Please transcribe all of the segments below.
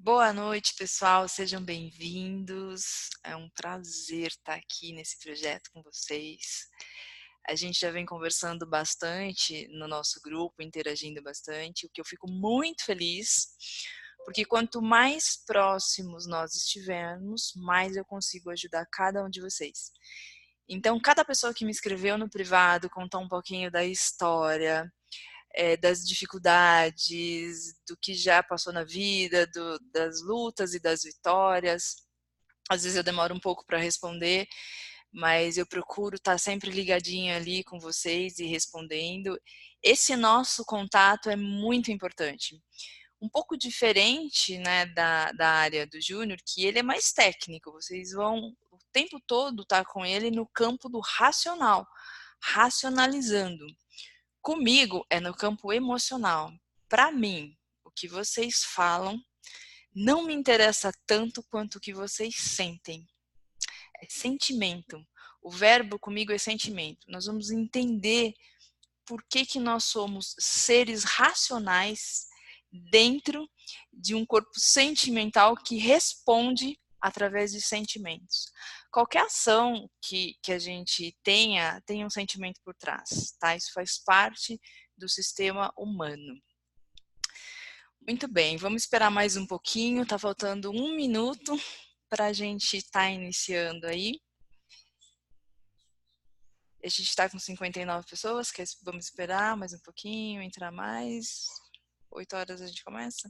Boa noite, pessoal, sejam bem-vindos. É um prazer estar aqui nesse projeto com vocês. A gente já vem conversando bastante no nosso grupo, interagindo bastante, o que eu fico muito feliz, porque quanto mais próximos nós estivermos, mais eu consigo ajudar cada um de vocês. Então, cada pessoa que me escreveu no privado, contou um pouquinho da história, das dificuldades, do que já passou na vida, das lutas e das vitórias. Às vezes eu demoro um pouco para responder, mas eu procuro estar sempre ligadinha ali com vocês e respondendo. Esse nosso contato é muito importante. Um pouco diferente, né, da área do Júnior, que ele é mais técnico. Vocês vão o tempo todo estar com ele no campo do racional, racionalizando. Comigo é no campo emocional. Para mim, o que vocês falam não me interessa tanto quanto o que vocês sentem. É sentimento. O verbo comigo é sentimento. Nós vamos entender por que nós somos seres racionais dentro de um corpo sentimental que responde através de sentimentos. Qualquer ação que a gente tenha, tem um sentimento por trás, tá? Isso faz parte do sistema humano. Muito bem, vamos esperar mais um pouquinho, tá faltando 1 minuto para a gente estar iniciando aí. A gente está com 59 pessoas, vamos esperar mais um pouquinho, entrar mais. 8 horas a gente começa.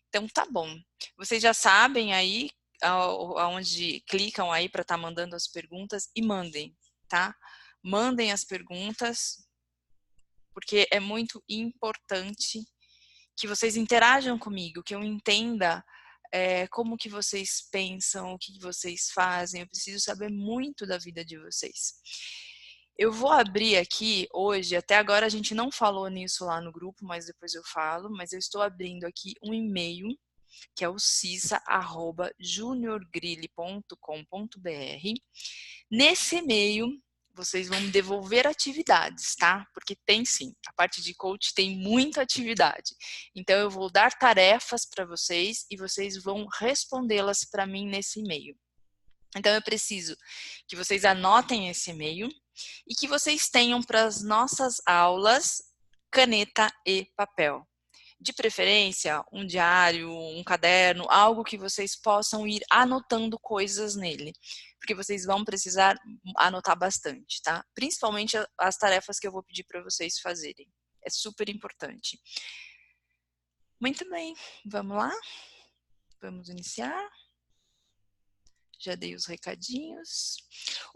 Então tá bom. Vocês já sabem aí aonde clicam aí para estar mandando as perguntas e mandem, tá? Mandem as perguntas, porque é muito importante que vocês interajam comigo, que eu entenda como que vocês pensam, o que vocês fazem. Eu preciso saber muito da vida de vocês. Eu vou abrir aqui hoje, até agora a gente não falou nisso lá no grupo, mas depois eu falo, mas eu estou abrindo aqui um e-mail, que é o cissa@juniorgrilli.com.br. Nesse e-mail, vocês vão me devolver atividades, tá? Porque tem sim, a parte de coach tem muita atividade. Então eu vou dar tarefas para vocês e vocês vão respondê-las para mim nesse e-mail. Então eu preciso que vocês anotem esse e-mail e que vocês tenham para as nossas aulas caneta e papel. De preferência, um diário, um caderno, algo que vocês possam ir anotando coisas nele, porque vocês vão precisar anotar bastante, tá? Principalmente as tarefas que eu vou pedir para vocês fazerem. É super importante. Muito bem, vamos lá? Vamos iniciar. Já dei os recadinhos.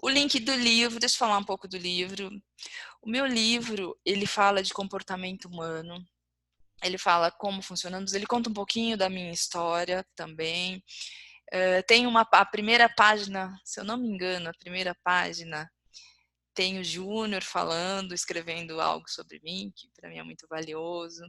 O link do livro, deixa eu falar um pouco do livro. O meu livro, ele fala de comportamento humano, ele fala como funcionamos, ele conta um pouquinho da minha história também. Tem a primeira página, se eu não me engano, a primeira página tem o Júnior falando, escrevendo algo sobre mim, que para mim é muito valioso.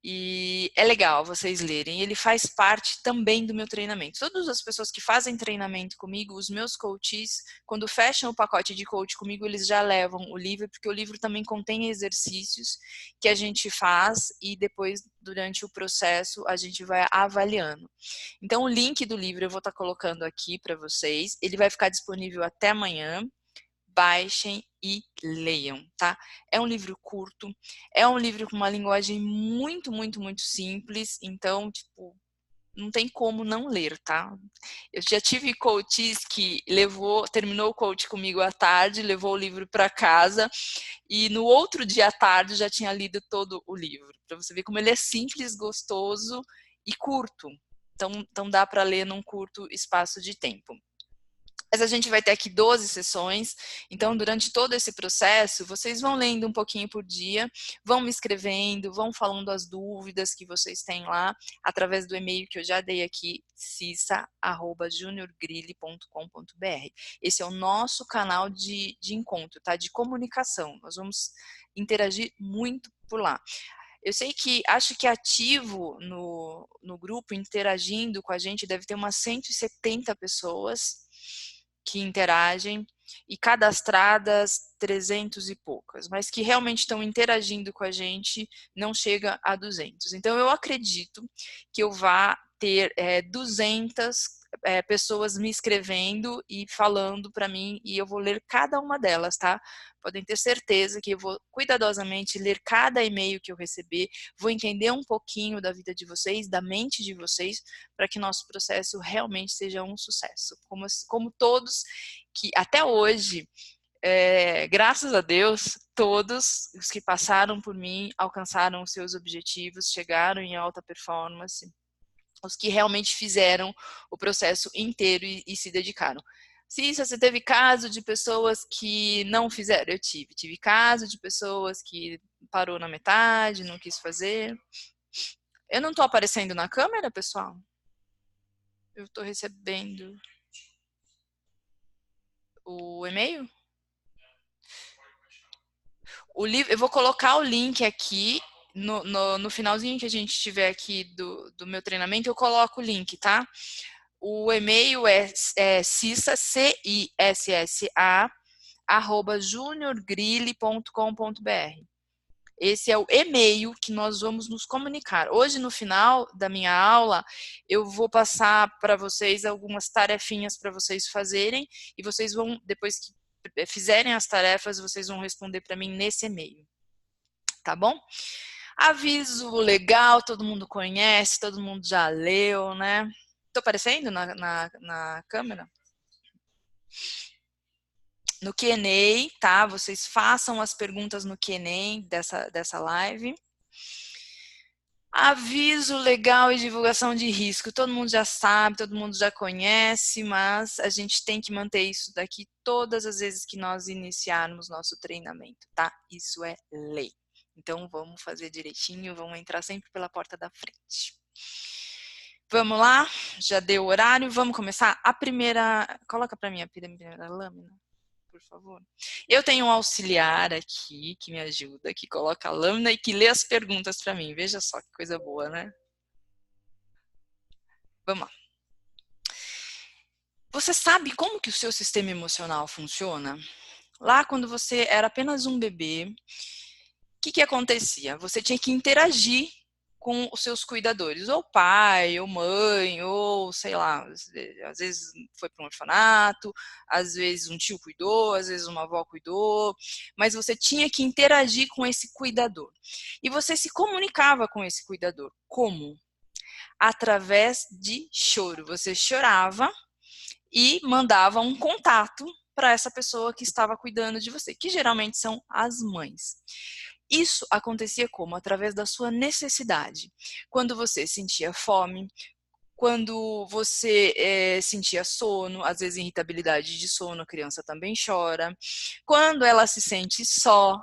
E é legal vocês lerem. Ele faz parte também do meu treinamento. Todas as pessoas que fazem treinamento comigo, os meus coaches, quando fecham o pacote de coach comigo, eles já levam o livro, porque o livro também contém exercícios que a gente faz e depois, durante o processo, a gente vai avaliando. Então, o link do livro eu vou estar colocando aqui para vocês. Ele vai ficar disponível até amanhã. Baixem e leiam, tá? É um livro curto, é um livro com uma linguagem muito, muito, muito simples, então, tipo, não tem como não ler, tá? Eu já tive coaches que terminou o coach comigo à tarde, levou o livro para casa e no outro dia à tarde já tinha lido todo o livro. Para você ver como ele é simples, gostoso e curto. Então dá para ler num curto espaço de tempo. Mas a gente vai ter aqui 12 sessões, então durante todo esse processo, vocês vão lendo um pouquinho por dia, vão me escrevendo, vão falando as dúvidas que vocês têm lá, através do e-mail que eu já dei aqui, cissa@juniorgrilli.com.br. Esse é o nosso canal de encontro, tá? De comunicação. Nós vamos interagir muito por lá. Eu sei que, acho que ativo no grupo, interagindo com a gente, deve ter umas 170 pessoas que interagem e cadastradas 300 e poucas, mas que realmente estão interagindo com a gente não chega a 200. Então eu acredito que eu vá ter 200 pessoas me escrevendo e falando para mim, e eu vou ler cada uma delas, tá? Podem ter certeza que eu vou cuidadosamente ler cada e-mail que eu receber, vou entender um pouquinho da vida de vocês, da mente de vocês, para que nosso processo realmente seja um sucesso. Como todos que até hoje, graças a Deus, todos os que passaram por mim alcançaram os seus objetivos, chegaram em alta performance, os que realmente fizeram o processo inteiro e se dedicaram. Cissa, você teve caso de pessoas que não fizeram? Eu tive. Tive caso de pessoas que parou na metade, não quis fazer. Eu não estou aparecendo na câmera, pessoal? Eu estou recebendo o e-mail? Eu vou colocar o link aqui. No finalzinho que a gente tiver aqui do meu treinamento, eu coloco o link, tá? O e-mail é cissa, cissa, @juniorgrilli.com.br. Esse é o e-mail que nós vamos nos comunicar. Hoje, no final da minha aula, eu vou passar para vocês algumas tarefinhas para vocês fazerem, e vocês vão, depois que fizerem as tarefas, vocês vão responder para mim nesse e-mail. Tá bom? Aviso legal, todo mundo conhece, todo mundo já leu, né? Tô aparecendo na câmera? No Q&A, tá? Vocês façam as perguntas no Q&A dessa live. Aviso legal e divulgação de risco. Todo mundo já sabe, todo mundo já conhece, mas a gente tem que manter isso daqui todas as vezes que nós iniciarmos nosso treinamento, tá? Isso é lei. Então, vamos fazer direitinho, vamos entrar sempre pela porta da frente. Vamos lá? Já deu o horário, vamos começar? A primeira... Coloca para mim a primeira lâmina, por favor. Eu tenho um auxiliar aqui que me ajuda, que coloca a lâmina e que lê as perguntas para mim. Veja só que coisa boa, né? Vamos lá. Você sabe como que o seu sistema emocional funciona? Lá, quando você era apenas um bebê, o que acontecia? Você tinha que interagir com os seus cuidadores, ou pai, ou mãe, ou sei lá, às vezes foi para um orfanato, às vezes um tio cuidou, às vezes uma avó cuidou, mas você tinha que interagir com esse cuidador. E você se comunicava com esse cuidador. Como? Através de choro. Você chorava e mandava um contato para essa pessoa que estava cuidando de você, que geralmente são as mães. Isso acontecia como? Através da sua necessidade. Quando você sentia fome, quando você sentia sono, às vezes irritabilidade de sono, a criança também chora. Quando ela se sente só,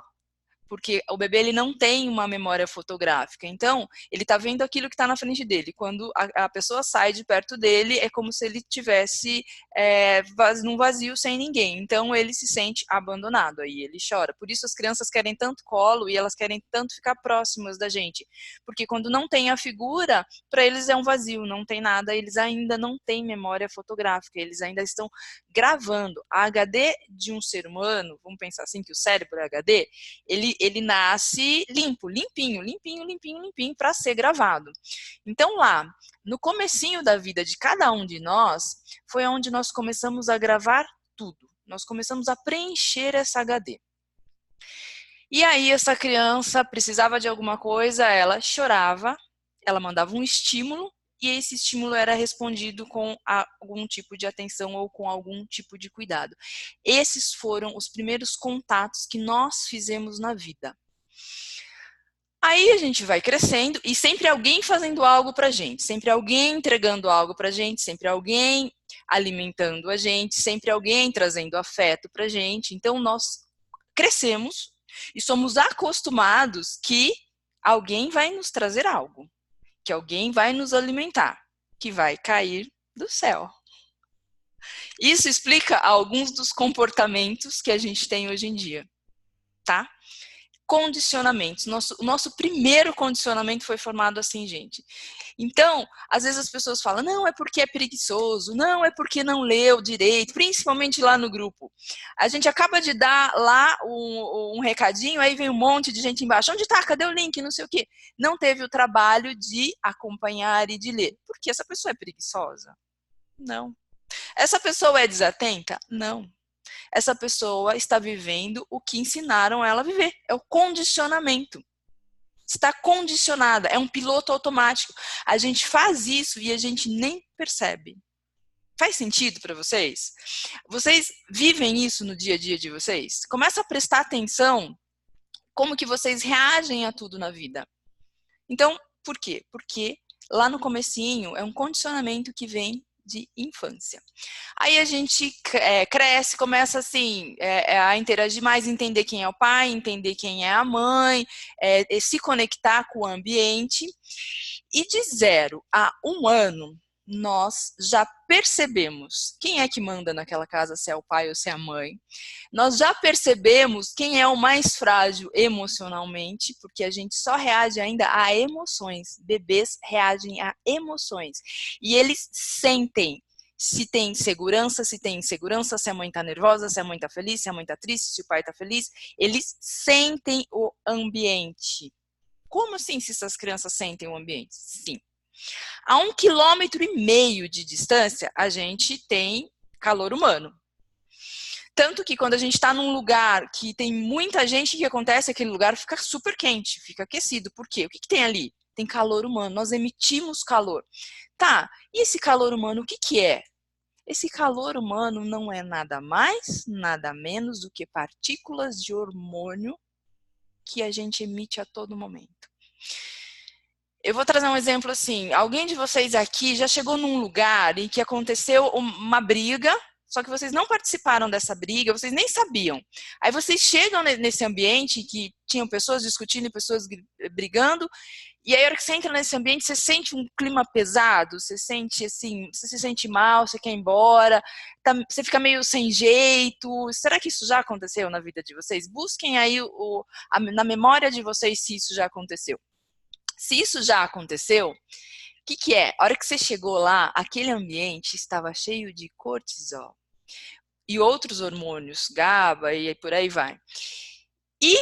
porque o bebê ele não tem uma memória fotográfica, então ele está vendo aquilo que está na frente dele. Quando a pessoa sai de perto dele, é como se ele tivesse num vazio sem ninguém, então ele se sente abandonado, aí ele chora. Por isso as crianças querem tanto colo e elas querem tanto ficar próximas da gente, porque quando não tem a figura, para eles é um vazio, não tem nada, eles ainda não têm memória fotográfica, eles ainda estão gravando. A HD de um ser humano, vamos pensar assim que o cérebro é HD, ele nasce limpo, limpinho para ser gravado. Então lá, no comecinho da vida de cada um de nós, foi onde nós começamos a gravar tudo. Nós começamos a preencher essa HD. E aí essa criança precisava de alguma coisa, ela chorava, ela mandava um estímulo, e esse estímulo era respondido com algum tipo de atenção ou com algum tipo de cuidado. Esses foram os primeiros contatos que nós fizemos na vida. Aí a gente vai crescendo e sempre alguém fazendo algo pra gente, sempre alguém entregando algo pra gente, sempre alguém alimentando a gente, sempre alguém trazendo afeto pra gente. Então nós crescemos e somos acostumados que alguém vai nos trazer algo, que alguém vai nos alimentar, que vai cair do céu. Isso explica alguns dos comportamentos que a gente tem hoje em dia, tá? Condicionamentos. O nosso primeiro condicionamento foi formado assim, gente. Então, às vezes as pessoas falam, não, é porque é preguiçoso, não, é porque não leu direito, principalmente lá no grupo. A gente acaba de dar lá um recadinho, aí vem um monte de gente embaixo. Onde tá? Cadê o link? Não sei o quê. Não teve o trabalho de acompanhar e de ler. Por quê? Essa pessoa é preguiçosa? Não. Essa pessoa é desatenta? Não. Essa pessoa está vivendo o que ensinaram ela a viver. É o condicionamento. Está condicionada, é um piloto automático. A gente faz isso e a gente nem percebe. Faz sentido para vocês? Vocês vivem isso no dia a dia de vocês? Começa a prestar atenção como que vocês reagem a tudo na vida. Então, por quê? Porque lá no comecinho é um condicionamento que vem de infância. Aí a gente cresce, começa assim a interagir mais, entender quem é o pai, entender quem é a mãe, se conectar com o ambiente. E de 0 a 1 ano, nós já percebemos quem é que manda naquela casa, se é o pai ou se é a mãe. Nós já percebemos quem é o mais frágil emocionalmente, porque a gente só reage ainda a emoções. Bebês reagem a emoções. E eles sentem se tem segurança, se tem insegurança, se a mãe tá nervosa, se a mãe tá feliz, se a mãe tá triste, se o pai tá feliz. Eles sentem o ambiente. Como assim se essas crianças sentem o ambiente? Sim. A 1,5 km de distância, a gente tem calor humano. Tanto que quando a gente está num lugar que tem muita gente, o que acontece? Aquele lugar fica super quente, fica aquecido. Por quê? O que tem ali? Tem calor humano, nós emitimos calor. Tá, e esse calor humano, o que é? Esse calor humano não é nada mais, nada menos do que partículas de hormônio que a gente emite a todo momento. Eu vou trazer um exemplo assim, alguém de vocês aqui já chegou num lugar em que aconteceu uma briga, só que vocês não participaram dessa briga, vocês nem sabiam. Aí vocês chegam nesse ambiente que tinham pessoas discutindo e pessoas brigando, e aí a hora que você entra nesse ambiente, você sente um clima pesado, você sente assim, você se sente mal, você quer ir embora, você fica meio sem jeito. Será que isso já aconteceu na vida de vocês? Busquem aí na memória de vocês se isso já aconteceu. Se isso já aconteceu, o que é? A hora que você chegou lá, aquele ambiente estava cheio de cortisol e outros hormônios, GABA e por aí vai. E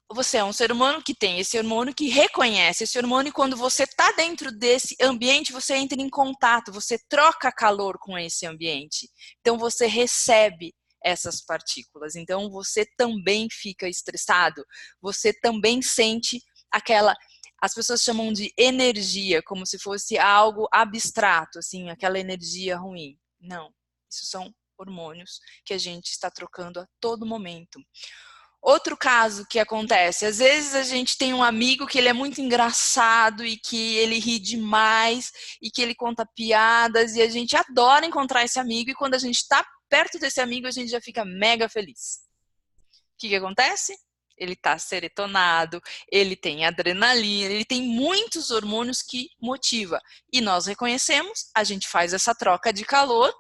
você é um ser humano que tem esse hormônio, que reconhece esse hormônio, e quando você está dentro desse ambiente, você entra em contato, você troca calor com esse ambiente. Então você recebe essas partículas. Então você também fica estressado, você também sente aquela... As pessoas chamam de energia, como se fosse algo abstrato, assim, aquela energia ruim. Não, isso são hormônios que a gente está trocando a todo momento. Outro caso que acontece, às vezes a gente tem um amigo que ele é muito engraçado e que ele ri demais e que ele conta piadas e a gente adora encontrar esse amigo, e quando a gente está perto desse amigo a gente já fica mega feliz. O que acontece? Ele está serotonado, ele tem adrenalina, ele tem muitos hormônios que motiva. E nós reconhecemos, a gente faz essa troca de calor,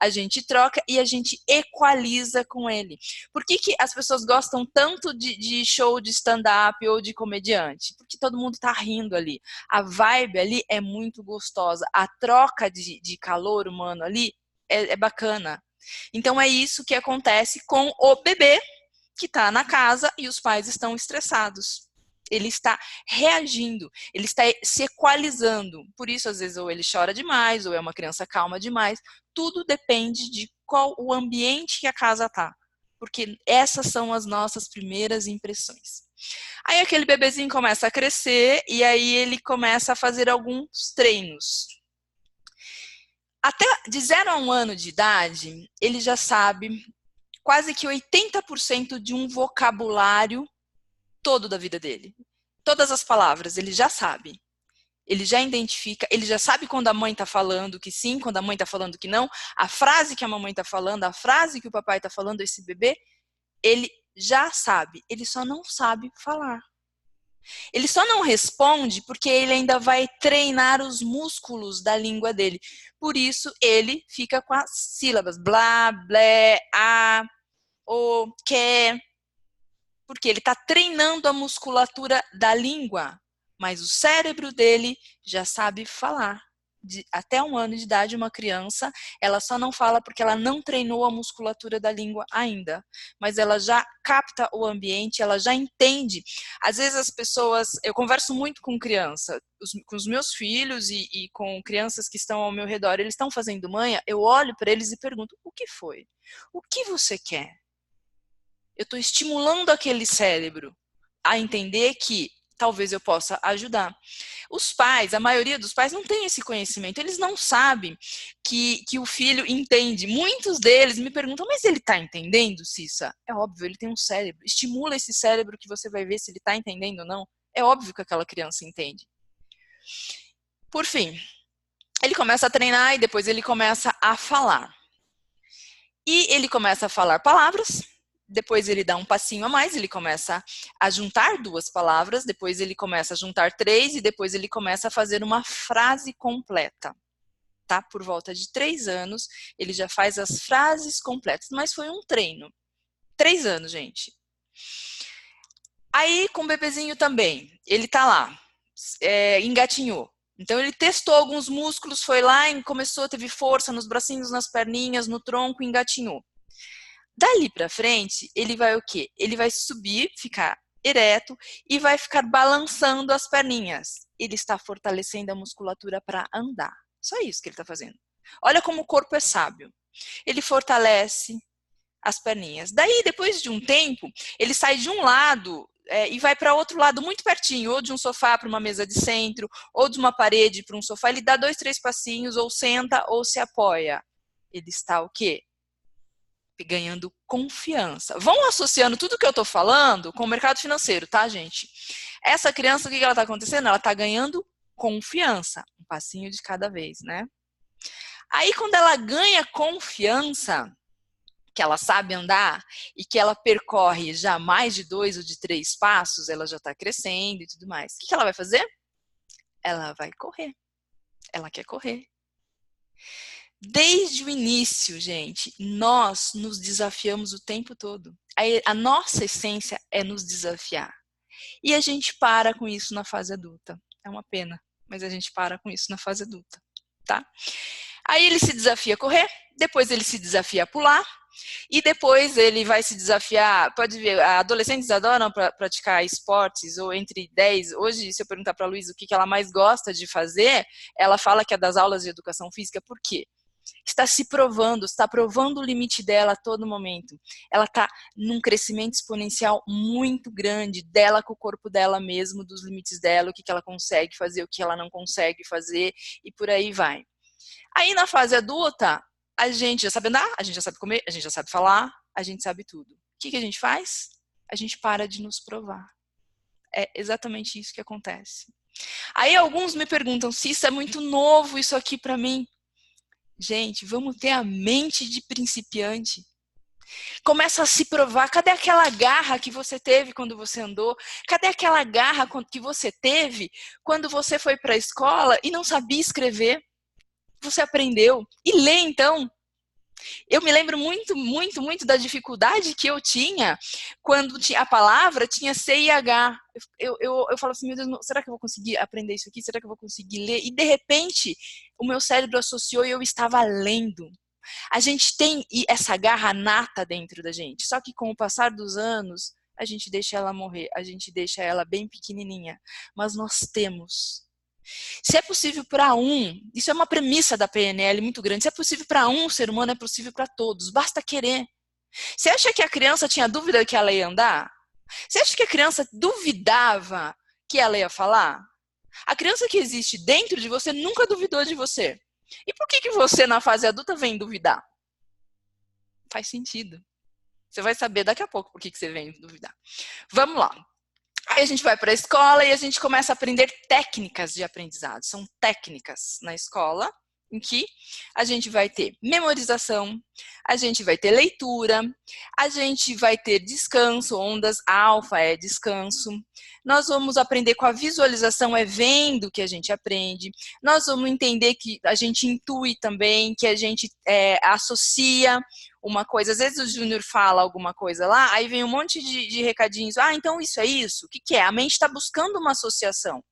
a gente troca e a gente equaliza com ele. Por que as pessoas gostam tanto de show de stand-up ou de comediante? Porque todo mundo está rindo ali. A vibe ali é muito gostosa. A troca de calor humano ali é bacana. Então é isso que acontece com o bebê que está na casa e os pais estão estressados. Ele está reagindo, ele está se equalizando. Por isso, às vezes, ou ele chora demais, ou é uma criança calma demais. Tudo depende de qual o ambiente que a casa está. Porque essas são as nossas primeiras impressões. Aí aquele bebezinho começa a crescer e aí ele começa a fazer alguns treinos. Até de 0 a 1 ano de idade, ele já sabe quase que 80% de um vocabulário todo da vida dele. Todas as palavras, ele já sabe. Ele já identifica, ele já sabe quando a mãe está falando que sim, quando a mãe está falando que não, a frase que a mamãe está falando, a frase que o papai está falando, esse bebê, ele já sabe, ele só não sabe falar. Ele só não responde porque ele ainda vai treinar os músculos da língua dele. Por isso, ele fica com as sílabas blá, blé, a, o, que, porque ele está treinando a musculatura da língua, mas o cérebro dele já sabe falar. até 1 ano de idade, uma criança, ela só não fala porque ela não treinou a musculatura da língua ainda, mas ela já capta o ambiente, ela já entende. Às vezes as pessoas, eu converso muito com criança, com os meus filhos e com crianças que estão ao meu redor, eles estão fazendo manha, eu olho para eles e pergunto, o que foi? O que você quer? Eu estou estimulando aquele cérebro a entender que talvez eu possa ajudar. Os pais, a maioria dos pais não tem esse conhecimento, eles não sabem que o filho entende. Muitos deles me perguntam, mas ele está entendendo, Cissa? É óbvio, ele tem um cérebro. Estimula esse cérebro que você vai ver se ele está entendendo ou não. É óbvio que aquela criança entende. Por fim, ele começa a treinar e depois ele começa a falar. E ele começa a falar palavras, depois ele dá um passinho a mais, ele começa a juntar 2 palavras, depois ele começa a juntar 3 e depois ele começa a fazer uma frase completa. Tá? Por volta de 3 anos, ele já faz as frases completas, mas foi um treino. 3 anos, gente. Aí, com o bebezinho também, ele tá lá, engatinhou. Então, ele testou alguns músculos, foi lá e começou, teve força nos bracinhos, nas perninhas, no tronco, engatinhou. Dali para frente, ele vai o quê? Ele vai subir, ficar ereto e vai ficar balançando as perninhas. Ele está fortalecendo a musculatura para andar. Só isso que ele está fazendo. Olha como o corpo é sábio. Ele fortalece as perninhas. Daí, depois de um tempo, ele sai de um lado e vai para outro lado muito pertinho, ou de um sofá para uma mesa de centro, ou de uma parede para um sofá. Ele dá 2, 3 passinhos, ou senta, ou se apoia. Ele está o quê? Ganhando confiança. Vão associando tudo que eu estou falando com o mercado financeiro, tá, gente? Essa criança, o que ela está acontecendo? Ela está ganhando confiança, um passinho de cada vez, né? Aí, quando ela ganha confiança, que ela sabe andar e que ela percorre já mais de 2 ou de 3 passos, ela já está crescendo e tudo mais. O que ela vai fazer? Ela vai correr. Ela quer correr. Desde o início, gente, nós nos desafiamos o tempo todo. A nossa essência é nos desafiar. E a gente para com isso na fase adulta. É uma pena, mas a gente para com isso na fase adulta, tá? Aí ele se desafia a correr, depois ele se desafia a pular, e depois ele vai se desafiar, pode ver, adolescentes adoram praticar esportes, ou entre 10, hoje se eu perguntar para a Luísa o que ela mais gosta de fazer, ela fala que é das aulas de educação física, por quê? Está se provando, está provando o limite dela a todo momento. Ela está num crescimento exponencial muito grande dela com o corpo dela mesmo, dos limites dela, o que ela consegue fazer, o que ela não consegue fazer e por aí vai. Aí na fase adulta, a gente já sabe andar, a gente já sabe comer, a gente já sabe falar, a gente sabe tudo. O que a gente faz? A gente para de nos provar. É exatamente isso que acontece. Aí alguns me perguntam se isso é muito novo, isso aqui para mim. Gente, vamos ter a mente de principiante. Começa a se provar. Cadê aquela garra que você teve quando você andou? Cadê aquela garra que você teve quando você foi para a escola e não sabia escrever? Você aprendeu. E lê, então. Eu me lembro muito da dificuldade que eu tinha quando a palavra tinha C e H. Eu falo assim, meu Deus, será que eu vou conseguir aprender isso aqui? Será que eu vou conseguir ler? E, de repente, o meu cérebro associou e eu estava lendo. A gente tem essa garra nata dentro da gente, só que com o passar dos anos, a gente deixa ela morrer, a gente deixa ela bem pequenininha. Mas nós temos. Se é possível para um, isso é uma premissa da PNL muito grande, se é possível para um ser humano, é possível para todos, basta querer. Você acha que a criança tinha dúvida que ela ia andar? Você acha que a criança duvidava que ela ia falar? A criança que existe dentro de você nunca duvidou de você. E por que você, na fase adulta, vem duvidar? Faz sentido. Você vai saber daqui a pouco por que você vem duvidar. Vamos lá. Aí a gente vai para a escola e a gente começa a aprender técnicas de aprendizado. São técnicas na escola em que a gente vai ter memorização, a gente vai ter leitura, a gente vai ter descanso, ondas alfa é descanso. Nós vamos aprender com a visualização, é vendo que a gente aprende. Nós vamos entender que a gente intui também, que a gente associa uma coisa. Às vezes o Júnior fala alguma coisa lá, aí vem um monte de recadinhos. Ah, então isso é isso? O que é? A mente está buscando uma associação.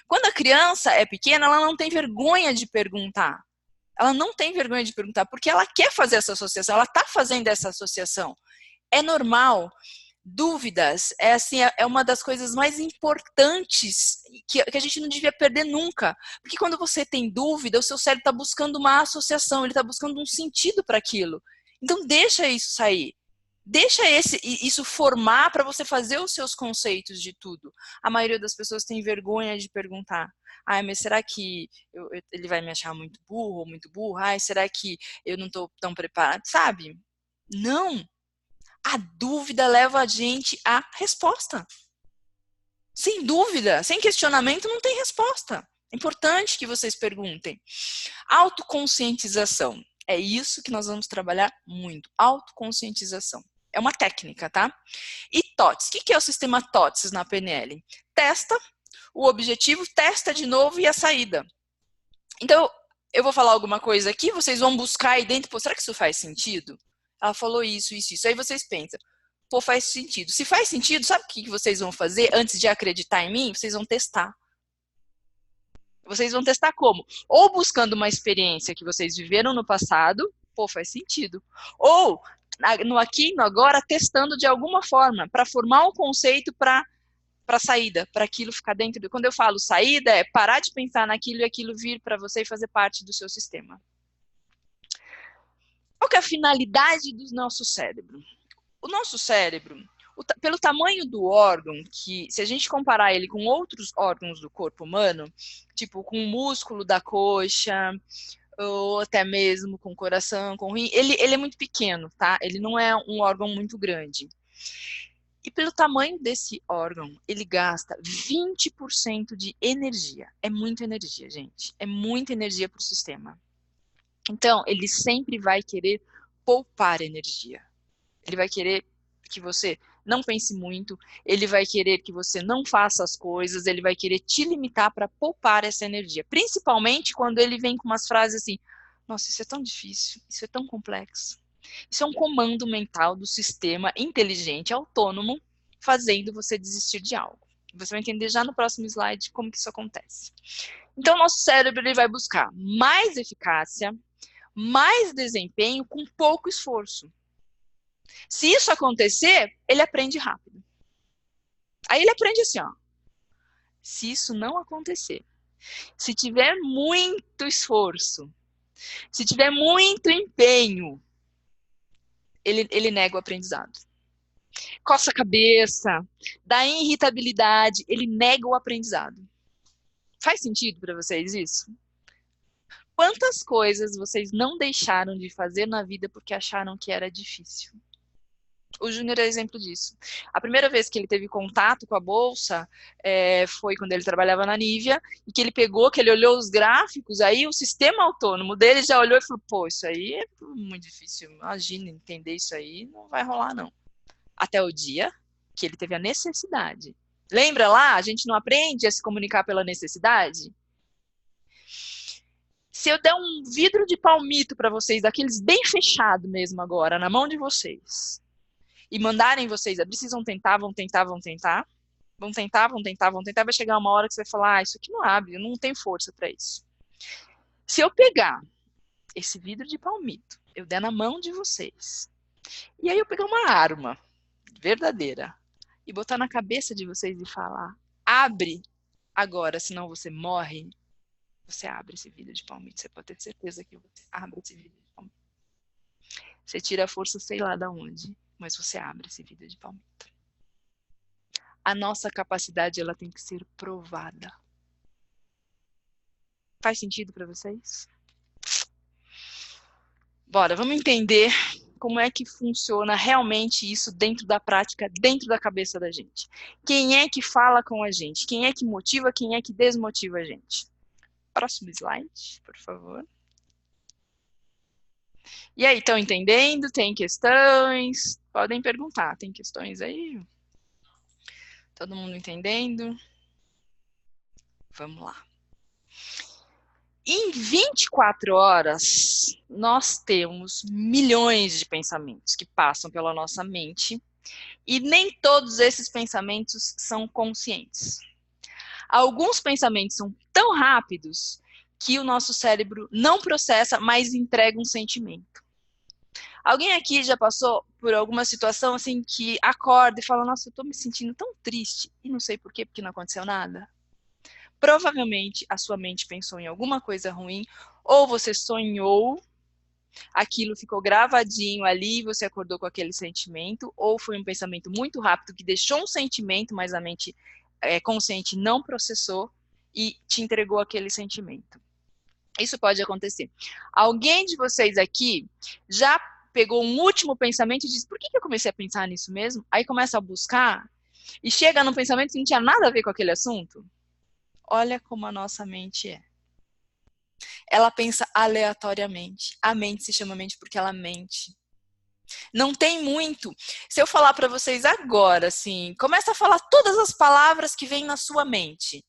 Quando a criança é pequena, ela não tem vergonha de perguntar. Ela não tem vergonha de perguntar, porque ela quer fazer essa associação, ela está fazendo essa associação. É normal. Dúvidas é assim, é uma das coisas mais importantes que a gente não devia perder nunca. Porque quando você tem dúvida, o seu cérebro está buscando uma associação, ele está buscando um sentido para aquilo. Então deixa isso sair. Deixa isso formar para você fazer os seus conceitos de tudo. A maioria das pessoas tem vergonha de perguntar. Ai, mas será que ele vai me achar muito burro ou muito burra? Ai, será que eu não estou tão preparado? Sabe? Não. A dúvida leva a gente à resposta. Sem dúvida, sem questionamento, não tem resposta. É importante que vocês perguntem. Autoconscientização. É isso que nós vamos trabalhar muito. Autoconscientização. É uma técnica, tá? E TOTS. O que é o sistema TOTS na PNL? Testa o objetivo, testa de novo e a saída. Então, eu vou falar alguma coisa aqui, vocês vão buscar aí dentro, pô, será que isso faz sentido? Ela falou isso, isso, isso. Aí vocês pensam, pô, faz sentido. Se faz sentido, sabe o que vocês vão fazer antes de acreditar em mim? Vocês vão testar. Vocês vão testar como? Ou buscando uma experiência que vocês viveram no passado, pô, faz sentido. Ou, no aqui e no agora, testando de alguma forma, para formar um conceito para saída, para aquilo ficar dentro do... Quando eu falo saída, é parar de pensar naquilo e aquilo vir para você e fazer parte do seu sistema. Qual que é a finalidade do nosso cérebro? O nosso cérebro, pelo tamanho do órgão, que se a gente comparar ele com outros órgãos do corpo humano, tipo com o músculo da coxa, ou até mesmo com o coração, com o rim, ele é muito pequeno, tá? Ele não é um órgão muito grande. E pelo tamanho desse órgão, ele gasta 20% de energia. É muita energia, gente. É muita energia para o sistema. Então, ele sempre vai querer poupar energia. Ele vai querer que você não pense muito, ele vai querer que você não faça as coisas, ele vai querer te limitar para poupar essa energia. Principalmente quando ele vem com umas frases assim, nossa, isso é tão difícil, isso é tão complexo. Isso é um comando mental do sistema inteligente, autônomo, fazendo você desistir de algo. Você vai entender já no próximo slide como que isso acontece. Então, o nosso cérebro ele vai buscar mais eficácia, mais desempenho com pouco esforço. Se isso acontecer, ele aprende rápido. Aí ele aprende assim, ó. Se isso não acontecer, se tiver muito esforço, se tiver muito empenho, ele nega o aprendizado. Coça a cabeça, dá irritabilidade, ele nega o aprendizado. Faz sentido para vocês isso? Quantas coisas vocês não deixaram de fazer na vida porque acharam que era difícil? O Júnior é exemplo disso. A primeira vez que ele teve contato com a bolsa foi quando ele trabalhava na Nivea, e que ele pegou, que ele olhou os gráficos, aí o sistema autônomo dele já olhou e falou, pô, isso aí é muito difícil, imagina, entender isso aí, não vai rolar não. Até o dia que ele teve a necessidade. Lembra lá? A gente não aprende a se comunicar pela necessidade? Se eu der um vidro de palmito para vocês, daqueles bem fechado mesmo agora, na mão de vocês, e mandarem vocês abrir, vocês vão tentar, vão tentar, vão tentar, vão tentar, vão tentar, vão tentar, vai chegar uma hora que você vai falar, isso aqui não abre, eu não tenho força para isso. Se eu pegar esse vidro de palmito, eu der na mão de vocês, e aí eu pegar uma arma verdadeira e botar na cabeça de vocês e falar, abre agora, senão você morre, você abre esse vidro de palmito, você pode ter certeza que você abre esse vidro de palmito. Você tira a força, sei lá de onde, mas você abre esse vidro de palmito. A nossa capacidade, ela tem que ser provada. Faz sentido para vocês? Bora, vamos entender como é que funciona realmente isso dentro da prática, dentro da cabeça da gente. Quem é que fala com a gente? Quem é que motiva, quem é que desmotiva a gente? Próximo slide, por favor. E aí, estão entendendo? Tem questões? Podem perguntar. Tem questões aí? Todo mundo entendendo? Vamos lá. Em 24 horas, nós temos milhões de pensamentos que passam pela nossa mente e nem todos esses pensamentos são conscientes. Alguns pensamentos são tão rápidos que o nosso cérebro não processa, mas entrega um sentimento. Alguém aqui já passou por alguma situação assim que acorda e fala, nossa, eu tô me sentindo tão triste e não sei por quê, porque não aconteceu nada? Provavelmente a sua mente pensou em alguma coisa ruim, ou você sonhou, aquilo ficou gravadinho ali, você acordou com aquele sentimento, ou foi um pensamento muito rápido que deixou um sentimento, mas a mente consciente não processou e te entregou aquele sentimento. Isso pode acontecer. Alguém de vocês aqui já pegou um último pensamento e disse, por que eu comecei a pensar nisso mesmo? Aí começa a buscar e chega num pensamento que não tinha nada a ver com aquele assunto? Olha como a nossa mente é. Ela pensa aleatoriamente. A mente se chama mente porque ela mente. Não tem muito. Se eu falar para vocês agora, assim, começa a falar todas as palavras que vêm na sua mente.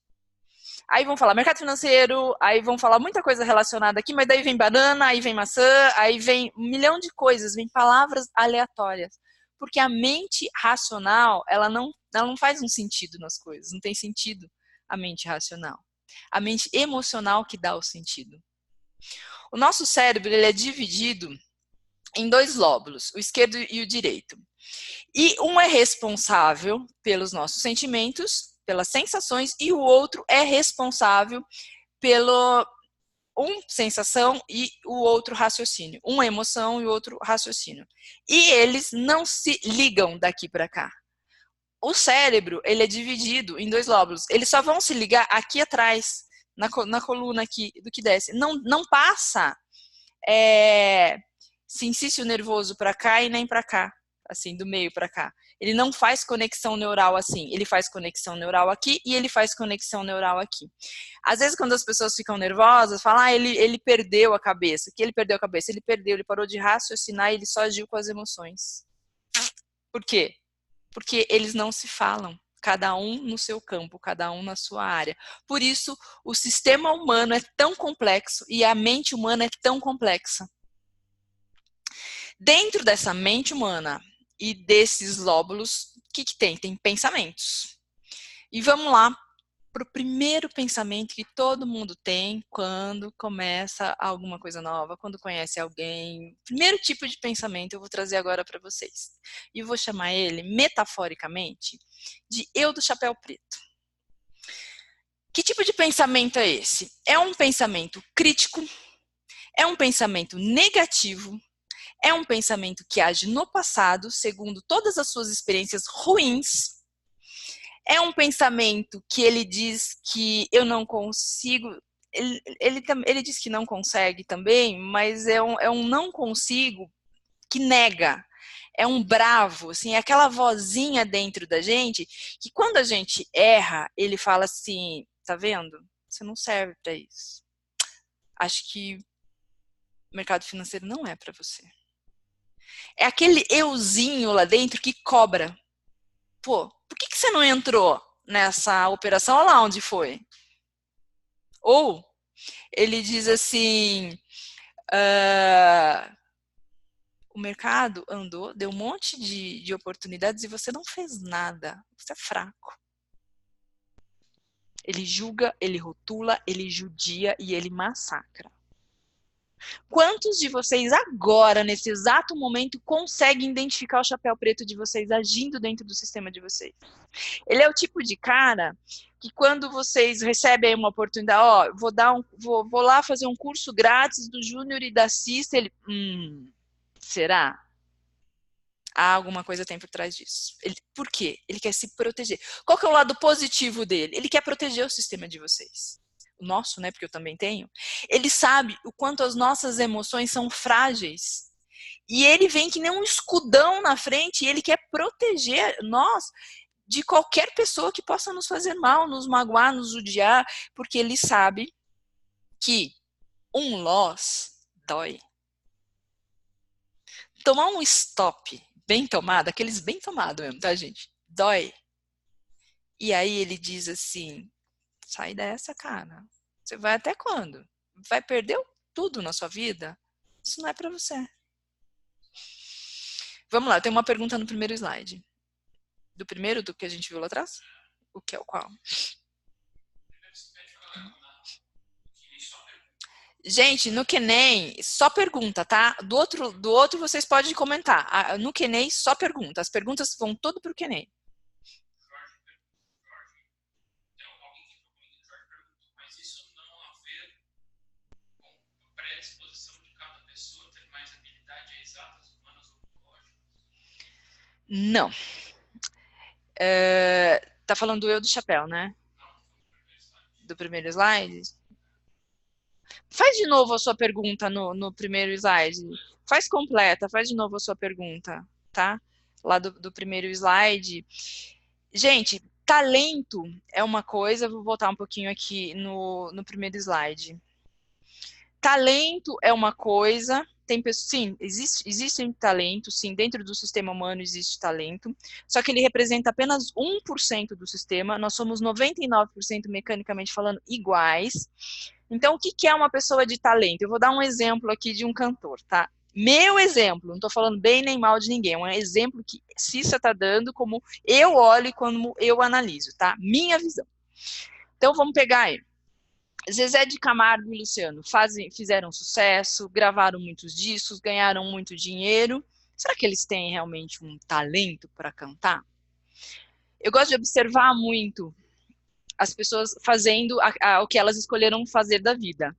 Aí vão falar mercado financeiro, aí vão falar muita coisa relacionada aqui, mas daí vem banana, aí vem maçã, aí vem um milhão de coisas, vem palavras aleatórias. Porque a mente racional, ela não faz um sentido nas coisas, não tem sentido a mente racional. A mente emocional que dá o sentido. O nosso cérebro, ele é dividido em dois lóbulos, o esquerdo e o direito. E um é responsável pelos nossos sentimentos, pelas sensações, e o outro é responsável pelo sensação e o outro raciocínio. Um emoção e o outro raciocínio. E eles não se ligam daqui para cá. O cérebro, ele é dividido em dois lóbulos. Eles só vão se ligar aqui atrás, na coluna aqui do que desce. Não passa sincício nervoso para cá e nem para cá, assim, do meio para cá. Ele não faz conexão neural assim. Ele faz conexão neural aqui e ele faz conexão neural aqui. Às vezes, quando as pessoas ficam nervosas, falam, ele perdeu a cabeça. Que ele perdeu a cabeça? Ele parou de raciocinar e ele só agiu com as emoções. Por quê? Porque eles não se falam. Cada um no seu campo, cada um na sua área. Por isso, o sistema humano é tão complexo e a mente humana é tão complexa. Dentro dessa mente humana e desses lóbulos, o que tem? Tem pensamentos. E vamos lá para o primeiro pensamento que todo mundo tem quando começa alguma coisa nova, quando conhece alguém. Primeiro tipo de pensamento eu vou trazer agora para vocês. E vou chamar ele, metaforicamente, de eu do chapéu preto. Que tipo de pensamento é esse? É um pensamento crítico, é um pensamento negativo, é um pensamento que age no passado, segundo todas as suas experiências ruins. É um pensamento que ele diz que eu não consigo. Ele diz que não consegue também, mas é um não consigo que nega. É um bravo, assim, é aquela vozinha dentro da gente que quando a gente erra, ele fala assim, tá vendo? Você não serve para isso. Acho que o mercado financeiro não é para você. É aquele euzinho lá dentro que cobra. Pô, por que você não entrou nessa operação? Olha lá onde foi. Ou ele diz assim, o mercado andou, deu um monte de oportunidades e você não fez nada. Você é fraco. Ele julga, ele rotula, ele judia e ele massacra. Quantos de vocês agora, nesse exato momento, conseguem identificar o chapéu preto de vocês agindo dentro do sistema de vocês? Ele é o tipo de cara que quando vocês recebem uma oportunidade, ó, vou lá fazer um curso grátis do Júnior e da Cissa, ele, será? Há alguma coisa tem por trás disso. Por quê? Ele quer se proteger. Qual que é o lado positivo dele? Ele quer proteger o sistema de vocês. O nosso, né? Porque eu também tenho. Ele sabe o quanto as nossas emoções são frágeis. E ele vem que nem um escudão na frente e ele quer proteger nós de qualquer pessoa que possa nos fazer mal, nos magoar, nos judiar, porque ele sabe que um loss dói. Tomar um stop bem tomado, aqueles bem tomados mesmo, tá, gente? Dói. E aí ele diz assim, sai dessa, cara. Você vai até quando? Vai perder tudo na sua vida? Isso não é pra você. Vamos lá, tem uma pergunta no primeiro slide. Do primeiro, do que a gente viu lá atrás? O que é o qual? Gente, no QNEM, só pergunta, tá? Do outro vocês podem comentar. No QNEM, só pergunta. As perguntas vão tudo pro QNEM. Não. Tá falando do eu do chapéu, né? Do primeiro slide? Faz de novo a sua pergunta no primeiro slide. Faz completa, faz de novo a sua pergunta, tá? Lá do primeiro slide. Gente, talento é uma coisa, vou voltar um pouquinho aqui no primeiro slide. Talento é uma coisa, tem pessoas, sim, existem talentos, sim, dentro do sistema humano existe talento, só que ele representa apenas 1% do sistema, nós somos 99% mecanicamente falando iguais. Então, o que é uma pessoa de talento? Eu vou dar um exemplo aqui de um cantor, tá? Meu exemplo, não estou falando bem nem mal de ninguém, é um exemplo que Cissa está dando como eu olho e como eu analiso, tá? Minha visão. Então, vamos pegar aí. Zezé de Camargo e Luciano fizeram sucesso, gravaram muitos discos, ganharam muito dinheiro. Será que eles têm realmente um talento para cantar? Eu gosto de observar muito as pessoas fazendo o que elas escolheram fazer da vida.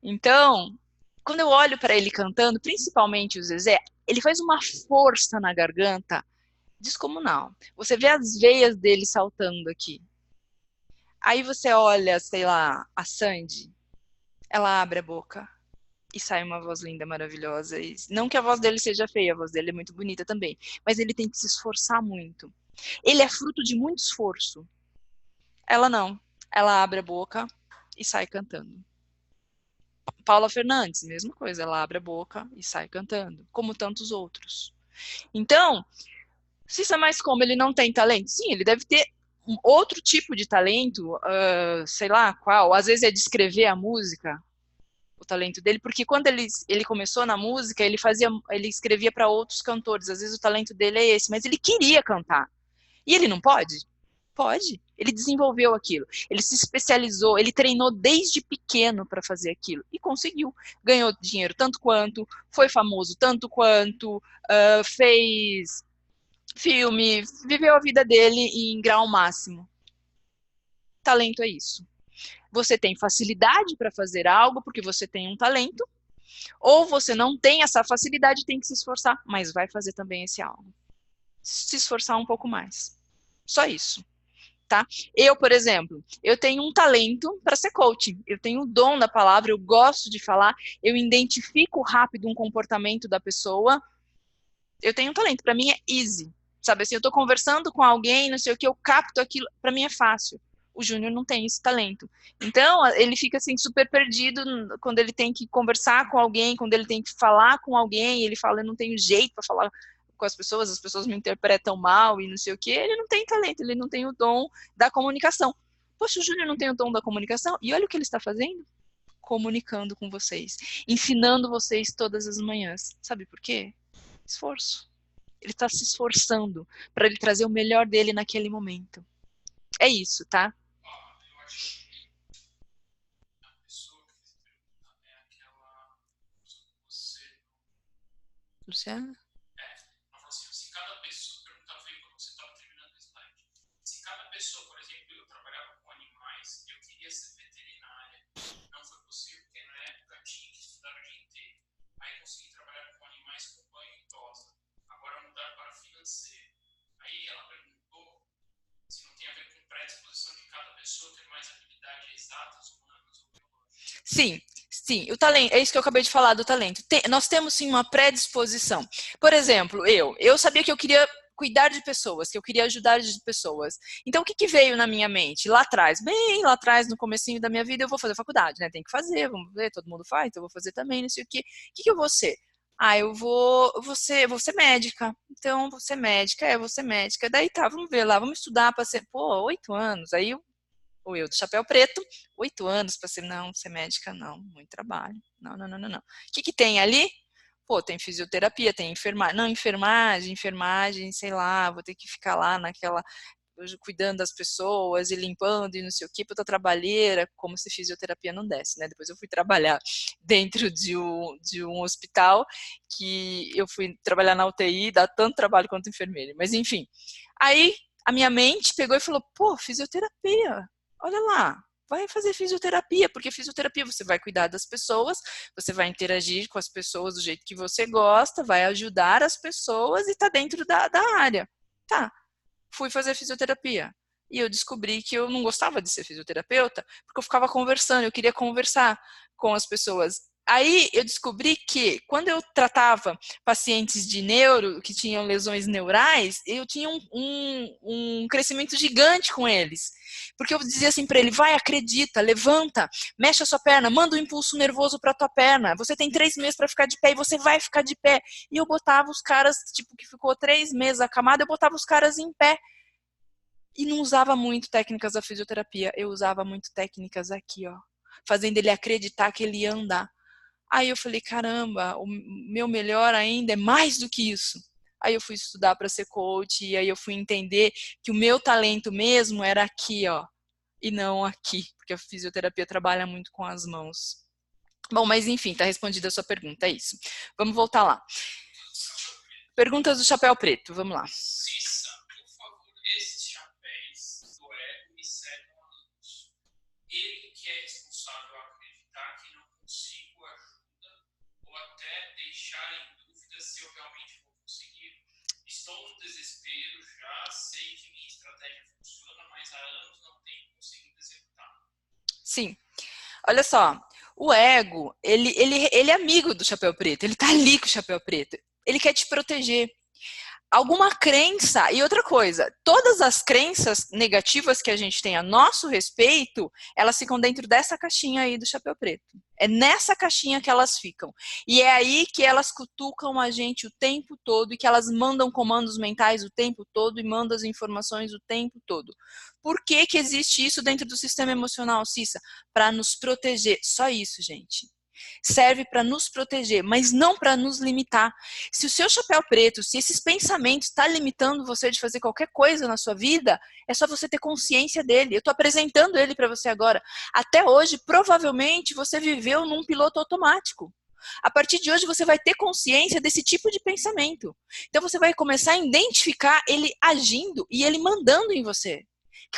Então, quando eu olho para ele cantando, principalmente o Zezé, ele faz uma força na garganta descomunal. Você vê as veias dele saltando aqui. Aí você olha, sei lá, a Sandy, ela abre a boca e sai uma voz linda, maravilhosa. E não que a voz dele seja feia, a voz dele é muito bonita também, mas ele tem que se esforçar muito. Ele é fruto de muito esforço. Ela não. Ela abre a boca e sai cantando. Paula Fernandes, mesma coisa, ela abre a boca e sai cantando, como tantos outros. Então, Cissa Mais Como ele não tem talento? Sim, ele deve ter um outro tipo de talento, sei lá qual, às vezes é de escrever a música, o talento dele, porque quando ele começou na música, ele escrevia para outros cantores, às vezes o talento dele é esse, mas ele queria cantar. E ele não pode? Pode. Ele desenvolveu aquilo. Ele se especializou, ele treinou desde pequeno para fazer aquilo e conseguiu. Ganhou dinheiro tanto quanto, foi famoso tanto quanto, fez filme, viveu a vida dele em grau máximo. Talento é isso. Você tem facilidade para fazer algo porque você tem um talento, ou você não tem essa facilidade e tem que se esforçar, mas vai fazer também esse algo. Se esforçar um pouco mais. Só isso. Tá? Eu, por exemplo, eu tenho um talento para ser coach. Eu tenho o dom da palavra, eu gosto de falar, eu identifico rápido um comportamento da pessoa. Eu tenho um talento, para mim é easy. Sabe assim, eu estou conversando com alguém, não sei o que, eu capto aquilo, para mim é fácil. O Júnior não tem esse talento. Então, ele fica assim super perdido quando ele tem que conversar com alguém, quando ele tem que falar com alguém, ele fala, eu não tenho jeito para falar com as pessoas me interpretam mal e não sei o que. Ele não tem talento, ele não tem o dom da comunicação. Poxa, o Júnior não tem o dom da comunicação? E olha o que ele está fazendo. Comunicando com vocês, ensinando vocês todas as manhãs. Sabe por quê? Esforço. Ele está se esforçando para ele trazer o melhor dele naquele momento. É isso, tá? Luciana? Sim, sim, o talento, é isso que eu acabei de falar do talento. Nós temos sim uma predisposição. Por exemplo, eu sabia que eu queria cuidar de pessoas, que eu queria ajudar de pessoas. Então, o que, que veio na minha mente? Lá atrás, bem lá atrás, no comecinho da minha vida, eu vou fazer faculdade, né? Tem que fazer, vamos ver, todo mundo faz, então eu vou fazer também, não sei o quê. O que, que eu vou ser? Ah, vou ser médica. Então, vou ser médica, vou ser médica. Daí tá, vamos ver lá, vamos estudar para ser, pô, 8 anos. Aí ou eu do chapéu preto, 8 anos para ser, não, ser médica, não, muito trabalho. Não, não, não, não, não. O que, que tem ali? Pô, tem fisioterapia, tem enfermagem. Não, enfermagem, sei lá, vou ter que ficar lá naquela. cuidando das pessoas e limpando e não sei o que, puta trabalheira, como se fisioterapia não desse, né? Depois eu fui trabalhar dentro de um hospital, que eu fui trabalhar na UTI, dá tanto trabalho quanto enfermeira, mas enfim. Aí a minha mente pegou e falou, pô, fisioterapia, olha lá, vai fazer fisioterapia, porque fisioterapia você vai cuidar das pessoas, você vai interagir com as pessoas do jeito que você gosta, vai ajudar as pessoas e tá dentro da área. Tá, fui fazer fisioterapia. E eu descobri que eu não gostava de ser fisioterapeuta, porque eu ficava conversando, eu queria conversar com as pessoas. Aí eu descobri que quando eu tratava pacientes de neuro, que tinham lesões neurais, eu tinha um crescimento gigante com eles. Porque eu dizia assim para ele, vai, acredita, levanta, mexe a sua perna, manda um impulso nervoso para a tua perna, você tem 3 meses para ficar de pé e você vai ficar de pé. E eu botava os caras, tipo, que ficou 3 meses acamado, eu botava os caras em pé. E não usava muito técnicas da fisioterapia, eu usava muito técnicas aqui, ó, fazendo ele acreditar que ele ia andar. Aí eu falei, caramba, o meu melhor ainda é mais do que isso. Aí eu fui estudar para ser coach, e aí eu fui entender que o meu talento mesmo era aqui, ó, e não aqui, porque a fisioterapia trabalha muito com as mãos. Bom, mas enfim, tá respondida a sua pergunta, é isso. Vamos voltar lá. Perguntas do chapéu preto, vamos lá. Ele que é responsável a acreditar que não consigo ajuda ou até deixar em dúvida se eu realmente vou conseguir. Estou no desespero, já sei que minha estratégia funciona, mas há anos não tenho conseguido executar. Sim. Olha só, o ego, ele é amigo do chapéu preto, ele tá ali com o chapéu preto. Ele quer te proteger. Alguma crença, e outra coisa, todas as crenças negativas que a gente tem a nosso respeito, elas ficam dentro dessa caixinha aí do chapéu preto. É nessa caixinha que elas ficam. E é aí que elas cutucam a gente o tempo todo e que elas mandam comandos mentais o tempo todo e mandam as informações o tempo todo. Por que que existe isso dentro do sistema emocional, Cissa? Para nos proteger. Só isso, gente. Serve para nos proteger, mas não para nos limitar. Se o seu chapéu preto, se esses pensamentos estão limitando você de fazer qualquer coisa na sua vida, é só você ter consciência dele. Eu estou apresentando ele para você agora. Até hoje, provavelmente, você viveu num piloto automático. A partir de hoje, você vai ter consciência desse tipo de pensamento. Então, você vai começar a identificar ele agindo e ele mandando em você.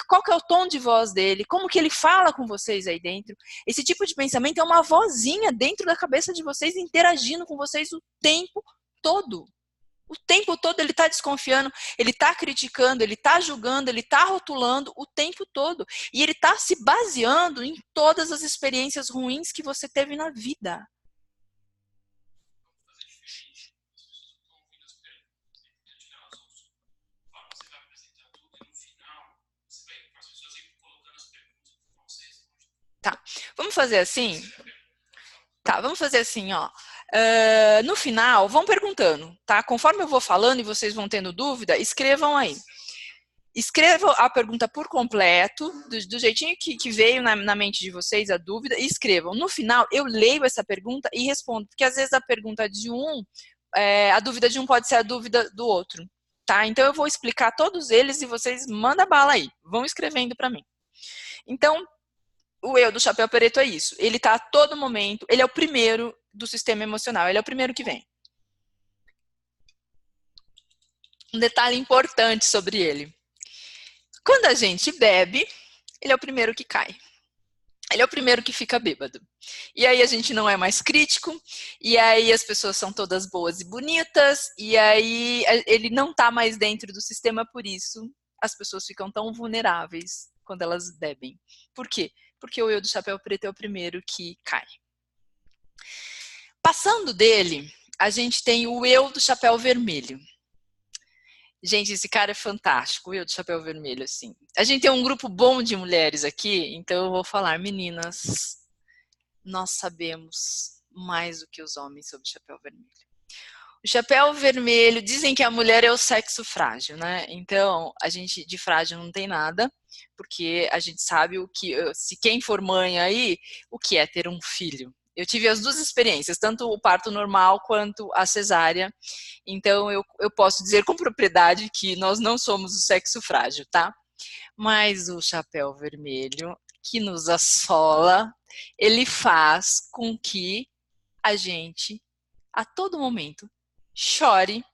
Qual que é o tom de voz dele, como que ele fala com vocês aí dentro. Esse tipo de pensamento é uma vozinha dentro da cabeça de vocês, interagindo com vocês o tempo todo. O tempo todo ele está desconfiando, ele está criticando, ele está julgando, ele está rotulando o tempo todo. E ele está se baseando em todas as experiências ruins que você teve na vida. Tá, vamos fazer assim? Tá, vamos fazer assim, ó. No final, vão perguntando, tá? Conforme eu vou falando e vocês vão tendo dúvida, escrevam aí. Escrevam a pergunta por completo, do jeitinho que veio na mente de vocês, a dúvida, e escrevam. No final, eu leio essa pergunta e respondo, porque às vezes a pergunta de a dúvida de um pode ser a dúvida do outro, tá? Então eu vou explicar todos eles e vocês mandam bala aí, vão escrevendo para mim. Então, o eu do chapéu preto é isso. Ele está a todo momento, ele é o primeiro do sistema emocional, ele é o primeiro que vem. Um detalhe importante sobre ele. Quando a gente bebe, ele é o primeiro que cai. Ele é o primeiro que fica bêbado. E aí a gente não é mais crítico, e aí as pessoas são todas boas e bonitas, e aí ele não está mais dentro do sistema, por isso as pessoas ficam tão vulneráveis quando elas bebem. Por quê? Porque o eu do chapéu preto é o primeiro que cai. Passando dele, a gente tem o eu do chapéu vermelho. Gente, esse cara é fantástico, o eu do chapéu vermelho, assim. A gente tem um grupo bom de mulheres aqui, então eu vou falar, meninas, nós sabemos mais do que os homens sobre o chapéu vermelho. O chapéu vermelho, dizem que a mulher é o sexo frágil, né? Então, a gente de frágil não tem nada, porque a gente sabe o que, se quem for mãe aí, o que é ter um filho. Eu tive as duas experiências, tanto o parto normal quanto a cesárea. Então, eu posso dizer com propriedade que nós não somos o sexo frágil, tá? Mas o chapéu vermelho, que nos assola, ele faz com que a gente, a todo momento, chore.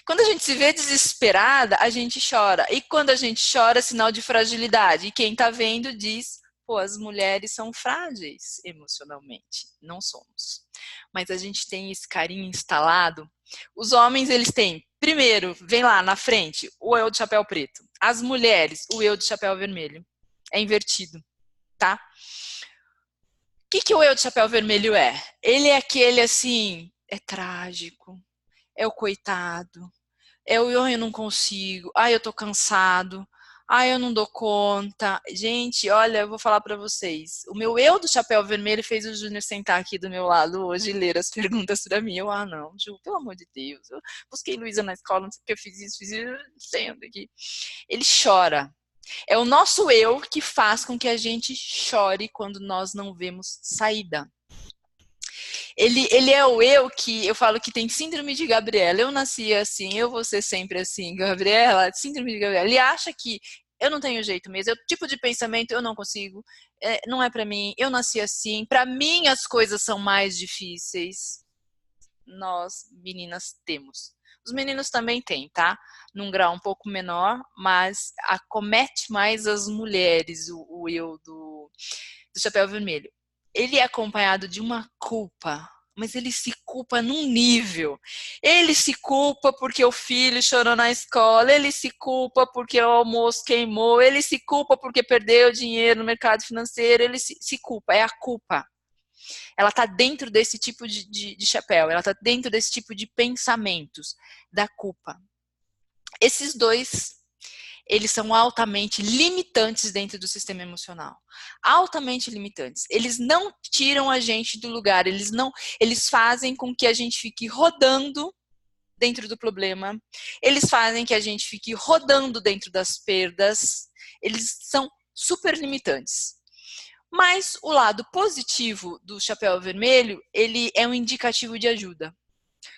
Quando a gente se vê desesperada, a gente chora. E quando a gente chora, é sinal de fragilidade. E quem tá vendo diz, pô, as mulheres são frágeis emocionalmente. Não somos. Mas a gente tem esse carinho instalado. Os homens, eles têm, primeiro, vem lá na frente, o eu de chapéu preto. As mulheres, o eu de chapéu vermelho. É invertido, tá? O que o eu de chapéu vermelho é? Ele é aquele, assim, é trágico, é o coitado, é o eu não consigo, ai, eu tô cansado, ai, eu não dou conta. Gente, olha, eu vou falar pra vocês. O meu eu do chapéu vermelho fez o Júnior sentar aqui do meu lado hoje e ler as perguntas pra mim. Eu, não, Ju, pelo amor de Deus. Eu busquei Luísa na escola, não sei o que eu fiz isso, sendo aqui. Ele chora. É o nosso eu que faz com que a gente chore quando nós não vemos saída. Ele é o eu que eu falo que tem síndrome de Gabriela. Eu nasci assim, eu vou ser sempre assim, Gabriela, síndrome de Gabriela. Ele acha que eu não tenho jeito mesmo, o tipo de pensamento eu não consigo, não é pra mim, eu nasci assim, pra mim as coisas são mais difíceis. Nós, meninas, temos. Os meninos também têm, tá? Num grau um pouco menor, mas acomete mais as mulheres, o eu do chapéu vermelho. Ele é acompanhado de uma culpa, mas ele se culpa num nível. Ele se culpa porque o filho chorou na escola, ele se culpa porque o almoço queimou, ele se culpa porque perdeu dinheiro no mercado financeiro, ele se culpa, é a culpa. Ela está dentro desse tipo de chapéu, ela está dentro desse tipo de pensamentos, da culpa. Esses dois, eles são altamente limitantes dentro do sistema emocional. Altamente limitantes. Eles não tiram a gente do lugar, eles fazem com que a gente fique rodando dentro do problema, eles fazem que a gente fique rodando dentro das perdas, eles são super limitantes. Mas o lado positivo do chapéu vermelho, ele é um indicativo de ajuda.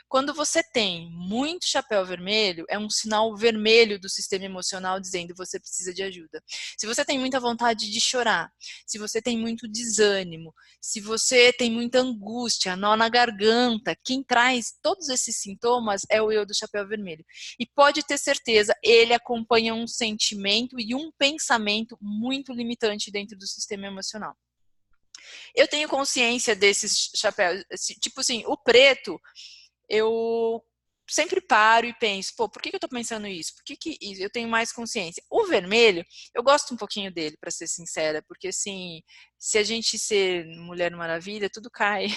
Quando você tem muito chapéu vermelho, é um sinal vermelho do sistema emocional dizendo que você precisa de ajuda. Se você tem muita vontade de chorar, se você tem muito desânimo, se você tem muita angústia, nó na garganta, quem traz todos esses sintomas é o eu do chapéu vermelho. E pode ter certeza, ele acompanha um sentimento e um pensamento muito limitante dentro do sistema emocional. Eu tenho consciência desses chapéus, tipo assim, o preto, eu sempre paro e penso, pô, por que eu tô pensando isso? Por que eu tenho mais consciência? O vermelho, eu gosto um pouquinho dele, pra ser sincera, porque assim, se a gente ser Mulher Maravilha, tudo cai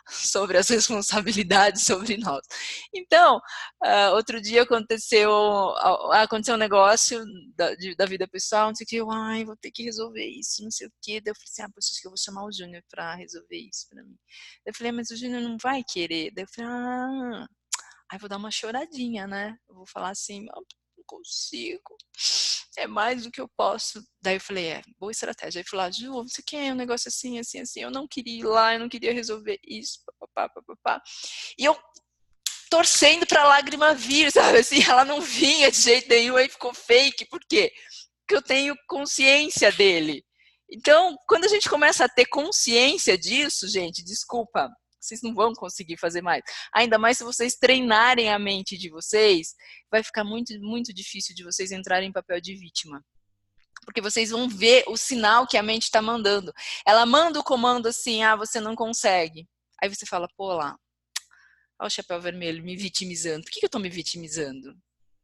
sobre as responsabilidades sobre nós. Então, outro dia aconteceu um negócio da vida pessoal, não sei o que, eu, vou ter que resolver isso, não sei o que. Daí eu falei assim, poxa, acho que eu vou chamar o Júnior para resolver isso para mim. Daí eu falei, mas o Júnior não vai querer. Daí eu falei, aí vou dar uma choradinha, né? Eu vou falar assim, não consigo, é mais do que eu posso. Daí eu falei, boa estratégia. Aí eu falei, Ju, você quer um negócio assim, assim, assim, eu não queria ir lá, eu não queria resolver isso, papapá, papapá. E eu torcendo pra lágrima vir, sabe, assim, ela não vinha de jeito nenhum, aí ficou fake, por quê? Porque eu tenho consciência dele. Então, quando a gente começa a ter consciência disso, gente, desculpa, vocês não vão conseguir fazer mais. Ainda mais se vocês treinarem a mente de vocês, vai ficar muito, muito difícil de vocês entrarem em papel de vítima. Porque vocês vão ver o sinal que a mente está mandando. Ela manda o comando assim, você não consegue. Aí você fala, pô lá, olha o chapéu vermelho me vitimizando. Por que eu tô me vitimizando?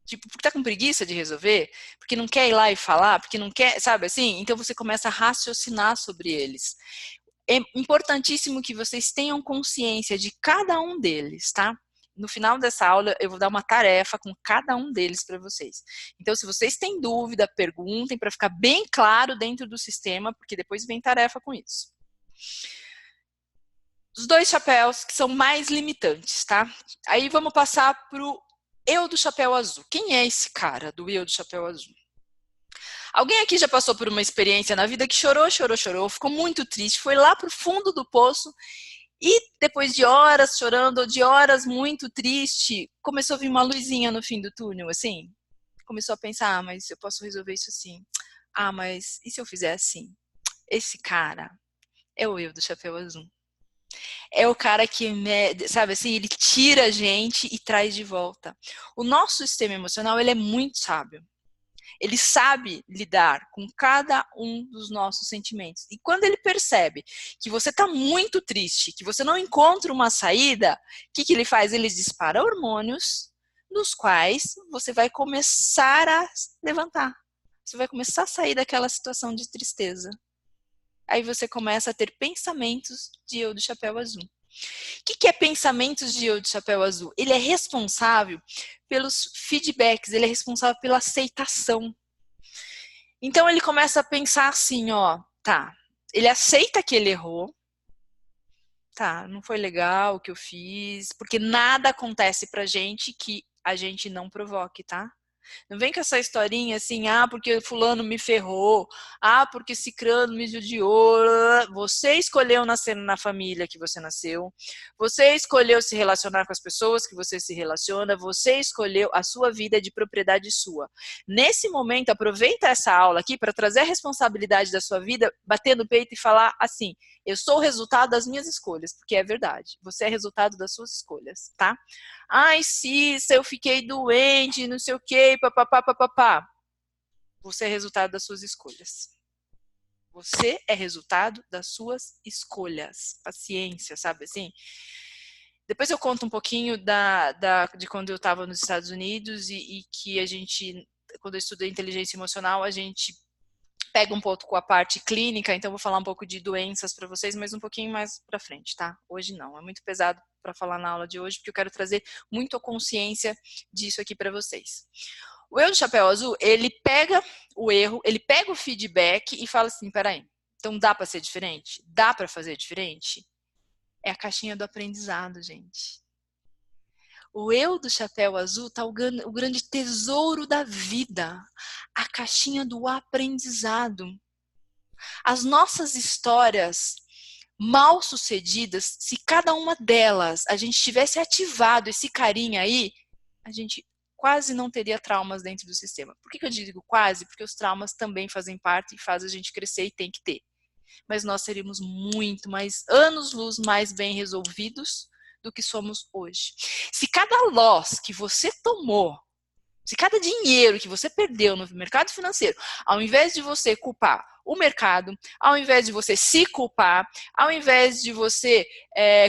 Tipo, porque tá com preguiça de resolver? Porque não quer ir lá e falar? Porque não quer, sabe assim? Então você começa a raciocinar sobre eles. É importantíssimo que vocês tenham consciência de cada um deles, tá? No final dessa aula, eu vou dar uma tarefa com cada um deles para vocês. Então, se vocês têm dúvida, perguntem para ficar bem claro dentro do sistema, porque depois vem tarefa com isso. Os dois chapéus que são mais limitantes, tá? Aí vamos passar pro eu do chapéu azul. Quem é esse cara do eu do chapéu azul? Alguém aqui já passou por uma experiência na vida que chorou, chorou, chorou, ficou muito triste, foi lá pro fundo do poço e depois de horas chorando, ou de horas muito triste, começou a vir uma luzinha no fim do túnel, assim? começou a pensar, mas eu posso resolver isso assim. Ah, mas e se eu fizer assim? Esse cara é o eu do chapéu azul. É o cara que, sabe assim, ele tira a gente e traz de volta. O nosso sistema emocional, ele é muito sábio. Ele sabe lidar com cada um dos nossos sentimentos. E quando ele percebe que você está muito triste, que você não encontra uma saída, o que ele faz? Ele dispara hormônios nos quais você vai começar a levantar. Você vai começar a sair daquela situação de tristeza. Aí você começa a ter pensamentos de eu do chapéu azul. O que é pensamentos de eu de chapéu azul? Ele é responsável pelos feedbacks, ele é responsável pela aceitação. Então ele começa a pensar assim, ó, tá, ele aceita que ele errou, tá, não foi legal o que eu fiz, porque nada acontece pra gente que a gente não provoque, tá? Não vem com essa historinha assim, ah, porque fulano me ferrou, ah, porque cicrano me judiou. Você escolheu nascer na família que você nasceu, você escolheu se relacionar com as pessoas que você se relaciona, você escolheu a sua vida de propriedade sua. Nesse momento, aproveita essa aula aqui para trazer a responsabilidade da sua vida, bater no peito e falar assim, eu sou o resultado das minhas escolhas, porque é verdade, você é resultado das suas escolhas, tá? Ai, Cissa, eu fiquei doente, não sei o quê, papapá, papapá. Você é resultado das suas escolhas. Você é resultado das suas escolhas. Paciência, sabe assim? Depois eu conto um pouquinho de quando eu estava nos Estados Unidos e que a gente, quando eu estudei inteligência emocional, a gente pega um pouco com a parte clínica, então vou falar um pouco de doenças para vocês, mas um pouquinho mais para frente, tá? Hoje não, é muito pesado para falar na aula de hoje, porque eu quero trazer muito a consciência disso aqui para vocês. O eu do chapéu azul, ele pega o erro, ele pega o feedback e fala assim, peraí, então dá para ser diferente? Dá para fazer diferente? É a caixinha do aprendizado, gente. O eu do chapéu azul tá o grande tesouro da vida, a caixinha do aprendizado. As nossas histórias mal sucedidas, se cada uma delas a gente tivesse ativado esse carinha aí, a gente quase não teria traumas dentro do sistema. Por que eu digo quase? Porque os traumas também fazem parte e fazem a gente crescer e tem que ter. Mas nós seríamos muito mais, anos-luz mais bem resolvidos do que somos hoje. Se cada loss que você tomou, se cada dinheiro que você perdeu no mercado financeiro, ao invés de você culpar o mercado, ao invés de você se culpar, ao invés de você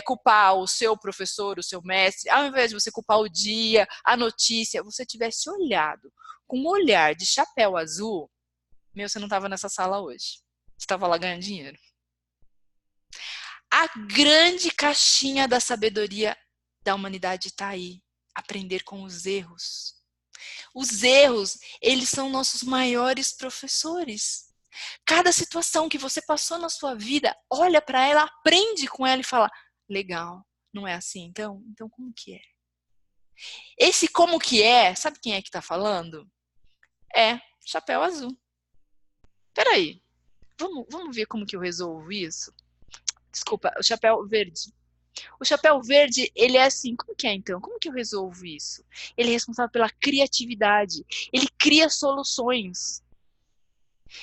culpar o seu professor, o seu mestre, ao invés de você culpar o dia, a notícia, você tivesse olhado com um olhar de chapéu azul, meu, você não estava nessa sala hoje. Você estava lá ganhando dinheiro. A grande caixinha da sabedoria da humanidade está aí. Aprender com os erros. Os erros, eles são nossos maiores professores. Cada situação que você passou na sua vida, olha para ela, aprende com ela e fala, legal, não é assim então? Então como que é? Esse como que é, sabe quem é que está falando? É chapéu azul. Peraí, vamos ver como que eu resolvo isso? Desculpa, o chapéu verde. O chapéu verde, ele é assim, como que é então? Como que eu resolvo isso? Ele é responsável pela criatividade. Ele cria soluções.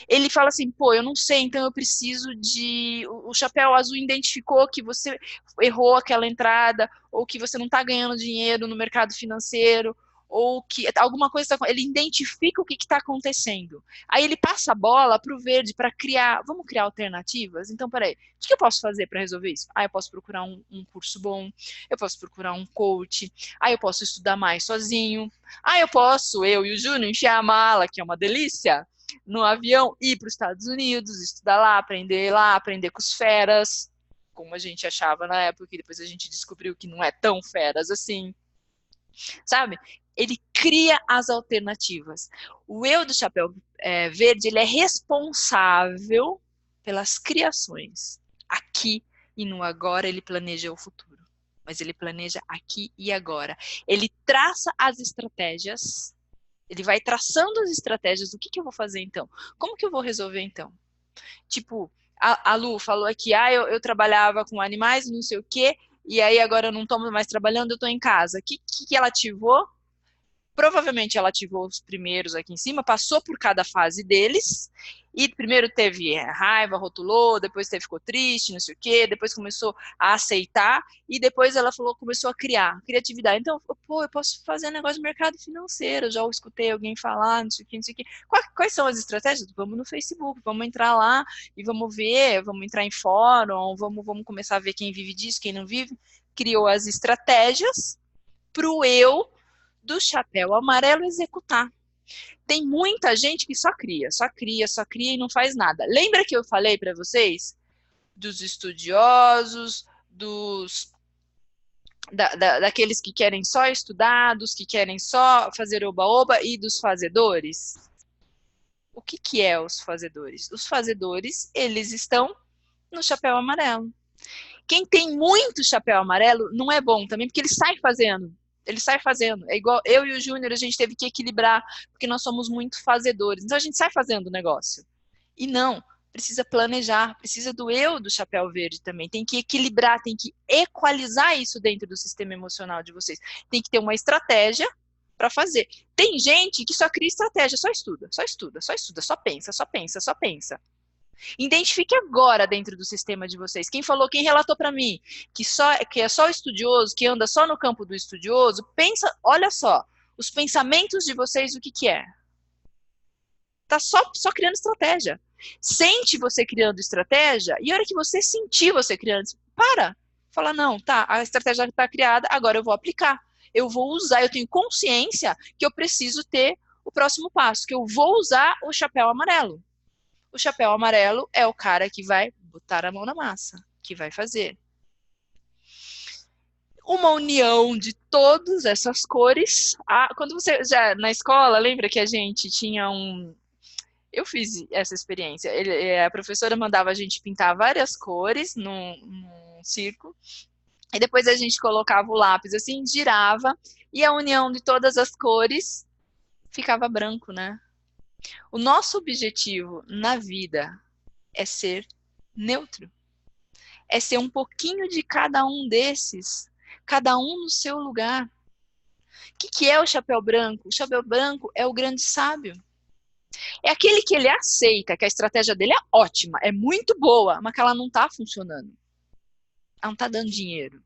Ele fala assim, pô, eu não sei, então eu preciso de... O chapéu azul identificou que você errou aquela entrada, ou que você não está ganhando dinheiro no mercado financeiro, ou que alguma coisa ele identifica o que está acontecendo. Aí ele passa a bola para o verde para criar, vamos criar alternativas? Então, peraí, o que eu posso fazer para resolver isso? Ah, eu posso procurar um curso bom, eu posso procurar um coach, ah, eu posso estudar mais sozinho, ah, eu e o Júnior enfiar a mala, que é uma delícia, no avião, ir para os Estados Unidos, estudar lá, aprender com os feras, como a gente achava na época, e depois a gente descobriu que não é tão feras assim, sabe? Ele cria as alternativas. O eu do chapéu verde, ele é responsável pelas criações. Aqui e no agora, ele planeja o futuro. Mas ele planeja aqui e agora. Ele traça as estratégias. Ele vai traçando as estratégias. O que eu vou fazer então? Como que eu vou resolver então? Tipo, a Lu falou aqui, eu trabalhava com animais, não sei o quê, e aí agora eu não estou mais trabalhando, eu estou em casa. O que ela ativou? Provavelmente ela ativou os primeiros aqui em cima, passou por cada fase deles, e primeiro teve raiva, rotulou, depois ficou triste, não sei o quê, depois começou a aceitar, e depois ela começou a criar, criatividade. Então, pô, eu posso fazer negócio de mercado financeiro, já escutei alguém falar, não sei o quê, não sei o quê. Quais são as estratégias? Vamos no Facebook, vamos entrar lá e vamos ver, vamos entrar em fórum, vamos começar a ver quem vive disso, quem não vive. Criou as estratégias para o eu do chapéu amarelo executar. Tem muita gente que só cria e não faz nada. Lembra que eu falei para vocês dos estudiosos, daqueles que querem só estudar, dos que querem só fazer oba-oba e dos fazedores? O que é os fazedores? Os fazedores, eles estão no chapéu amarelo. Quem tem muito chapéu amarelo não é bom também, porque ele sai fazendo. Ele sai fazendo. É igual eu e o Júnior, a gente teve que equilibrar, porque nós somos muito fazedores. Então a gente sai fazendo o negócio. E não, precisa planejar, precisa do eu do chapéu verde também. Tem que equilibrar, tem que equalizar isso dentro do sistema emocional de vocês. Tem que ter uma estratégia para fazer. Tem gente que só cria estratégia, só estuda, só pensa, só pensa, só pensa. Identifique agora dentro do sistema de vocês. Quem relatou para mim que é só estudioso, que anda só no campo do estudioso, pensa, olha só, os pensamentos de vocês, o que é? Tá só criando estratégia. Sente você criando estratégia e a hora que você sentir você criando, fala, não, tá, a estratégia está criada, agora eu vou aplicar. Eu vou usar, eu tenho consciência que eu preciso ter o próximo passo, que eu vou usar o chapéu amarelo. O chapéu amarelo é o cara que vai botar a mão na massa, que vai fazer. Uma união de todas essas cores. Quando você já na escola, lembra que a gente tinha eu fiz essa experiência. A professora mandava a gente pintar várias cores num círculo, e depois a gente colocava o lápis assim, girava, e a união de todas as cores ficava branco, né? O nosso objetivo na vida é ser neutro. É ser um pouquinho de cada um desses, cada um no seu lugar. O que é o chapéu branco? O chapéu branco é o grande sábio. É aquele que ele aceita que a estratégia dele é ótima, é muito boa, mas que ela não está funcionando. Ela não está dando dinheiro.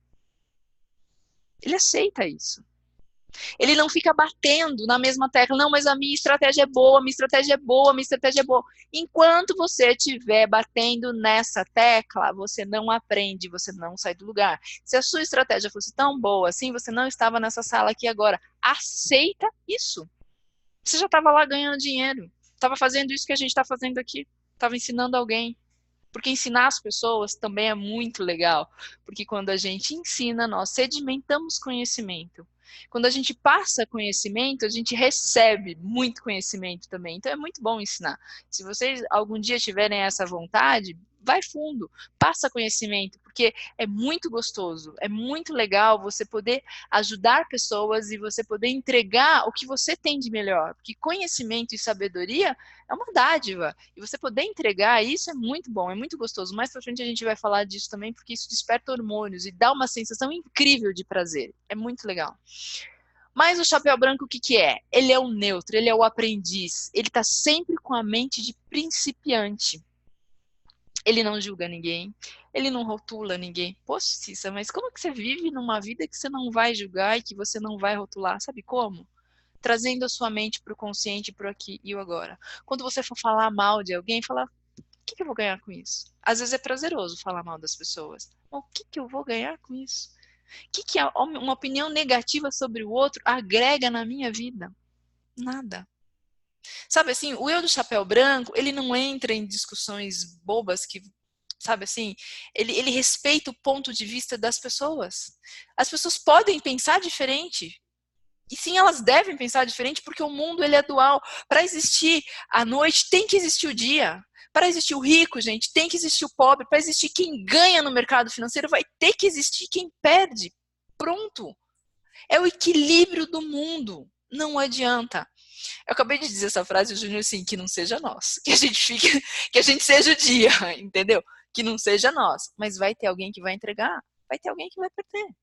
Ele aceita isso. Ele não fica batendo na mesma tecla, não, mas a minha estratégia é boa, a minha estratégia é boa, a minha estratégia é boa. Enquanto você estiver batendo nessa tecla, você não aprende, você não sai do lugar. Se a sua estratégia fosse tão boa assim, você não estava nessa sala aqui agora. Aceita isso. Você já estava lá ganhando dinheiro. Estava fazendo isso que a gente está fazendo aqui. Estava ensinando alguém. Porque ensinar as pessoas também é muito legal. Porque quando a gente ensina, nós sedimentamos conhecimento. Quando a gente passa conhecimento, a gente recebe muito conhecimento também. Então é muito bom ensinar. Se vocês algum dia tiverem essa vontade, vai fundo, passa conhecimento, porque é muito gostoso, é muito legal você poder ajudar pessoas e você poder entregar o que você tem de melhor. Porque conhecimento e sabedoria é uma dádiva. E você poder entregar isso é muito bom, é muito gostoso. Mais pra frente a gente vai falar disso também, porque isso desperta hormônios e dá uma sensação incrível de prazer. É muito legal. Mas o chapéu branco, o que é? Ele é o neutro, ele é o aprendiz. Ele está sempre com a mente de principiante. Ele não julga ninguém, ele não rotula ninguém. Poxa, Cissa, mas como que você vive numa vida que você não vai julgar e que você não vai rotular? Sabe como? Trazendo a sua mente para o consciente, para o aqui e o agora. Quando você for falar mal de alguém, fala, o que eu vou ganhar com isso? Às vezes é prazeroso falar mal das pessoas. Mas o que eu vou ganhar com isso? O que uma opinião negativa sobre o outro agrega na minha vida? Nada. Sabe assim, o eu do chapéu branco, ele não entra em discussões bobas que, sabe assim, ele respeita o ponto de vista das pessoas. As pessoas podem pensar diferente. E sim, elas devem pensar diferente porque o mundo ele é dual. Para existir a noite, tem que existir o dia. Para existir o rico, gente, tem que existir o pobre. Para existir quem ganha no mercado financeiro, vai ter que existir quem perde. Pronto. É o equilíbrio do mundo. Não adianta. Eu acabei de dizer essa frase, o Júnior, assim, que não seja nós. Que a gente fique, que a gente seja o dia, entendeu? Que não seja nós. Mas vai ter alguém que vai entregar, vai ter alguém que vai perder.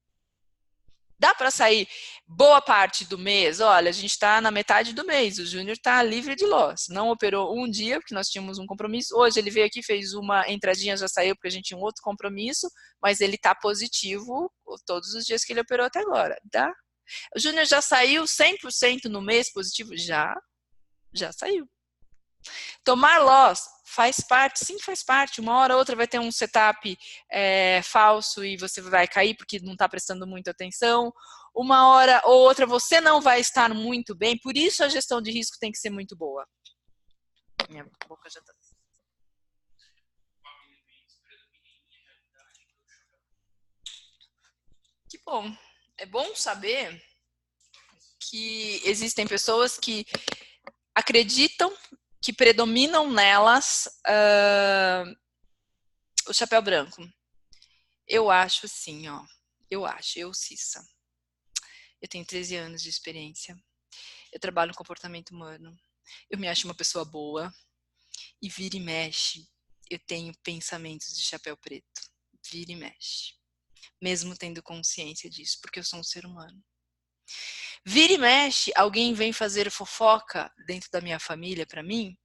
Dá para sair boa parte do mês? Olha, a gente está na metade do mês, o Júnior está livre de loss. Não operou um dia, porque nós tínhamos um compromisso. Hoje ele veio aqui, fez uma entradinha, já saiu, porque a gente tinha um outro compromisso, mas ele está positivo todos os dias que ele operou até agora. Dá? O Júnior já saiu 100% no mês positivo? Já saiu. Tomar loss faz parte, sim, faz parte. Uma hora ou outra vai ter um setup falso e você vai cair porque não está prestando muita atenção. Uma hora ou outra você não vai estar muito bem, por isso a gestão de risco tem que ser muito boa. Minha boca já está. Que bom. É bom saber que existem pessoas que acreditam que predominam nelas o chapéu branco. Eu acho assim, ó. Eu, Cissa. Eu tenho 13 anos de experiência. Eu trabalho no comportamento humano. Eu me acho uma pessoa boa. E vira e mexe, eu tenho pensamentos de chapéu preto. Vira e mexe. Mesmo tendo consciência disso, porque eu sou um ser humano. Vira e mexe, alguém vem fazer fofoca dentro da minha família pra mim.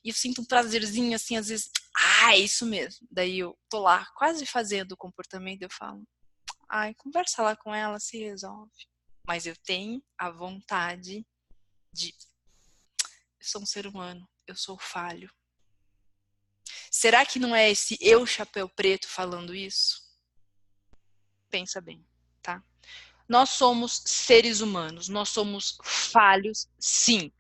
E eu sinto um prazerzinho assim, às vezes, é isso mesmo. Daí eu tô lá, quase fazendo o comportamento, eu falo, conversa lá com ela, se resolve. Mas eu tenho a vontade de... Eu sou um ser humano, eu sou falho. Será que não é esse eu chapéu preto falando isso? Pensa bem, tá? Nós somos seres humanos, nós somos falhos, sim.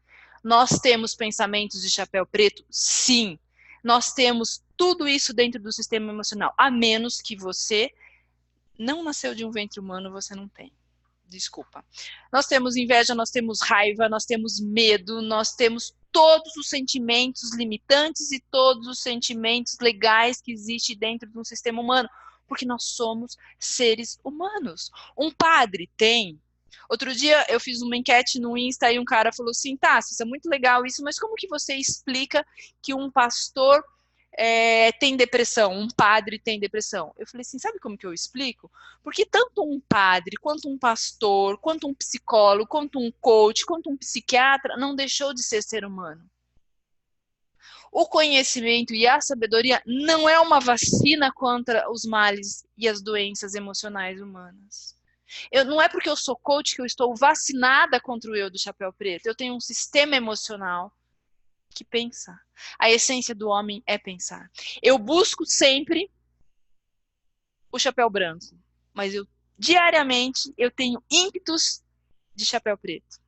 Nós temos pensamentos de chapéu preto, sim. Nós temos tudo isso dentro do sistema emocional, a menos que você não nasceu de um ventre humano, você não tem. Desculpa. Nós temos inveja, nós temos raiva, nós temos medo, nós temos todos os sentimentos limitantes e todos os sentimentos legais que existem dentro de um sistema humano, porque nós somos seres humanos. Um padre tem. Outro dia eu fiz uma enquete no Insta e um cara falou assim, tá, isso é muito legal isso, mas como que você explica que um pastor tem depressão, um padre tem depressão? Eu falei assim, sabe como que eu explico? Porque tanto um padre, quanto um pastor, quanto um psicólogo, quanto um coach, quanto um psiquiatra, não deixou de ser ser humano. O conhecimento e a sabedoria não é uma vacina contra os males e as doenças emocionais humanas. Não é porque eu sou coach que eu estou vacinada contra o eu do chapéu preto. Eu tenho um sistema emocional que pensa. A essência do homem é pensar. Eu busco sempre o chapéu branco, mas diariamente eu tenho ímpetos de chapéu preto.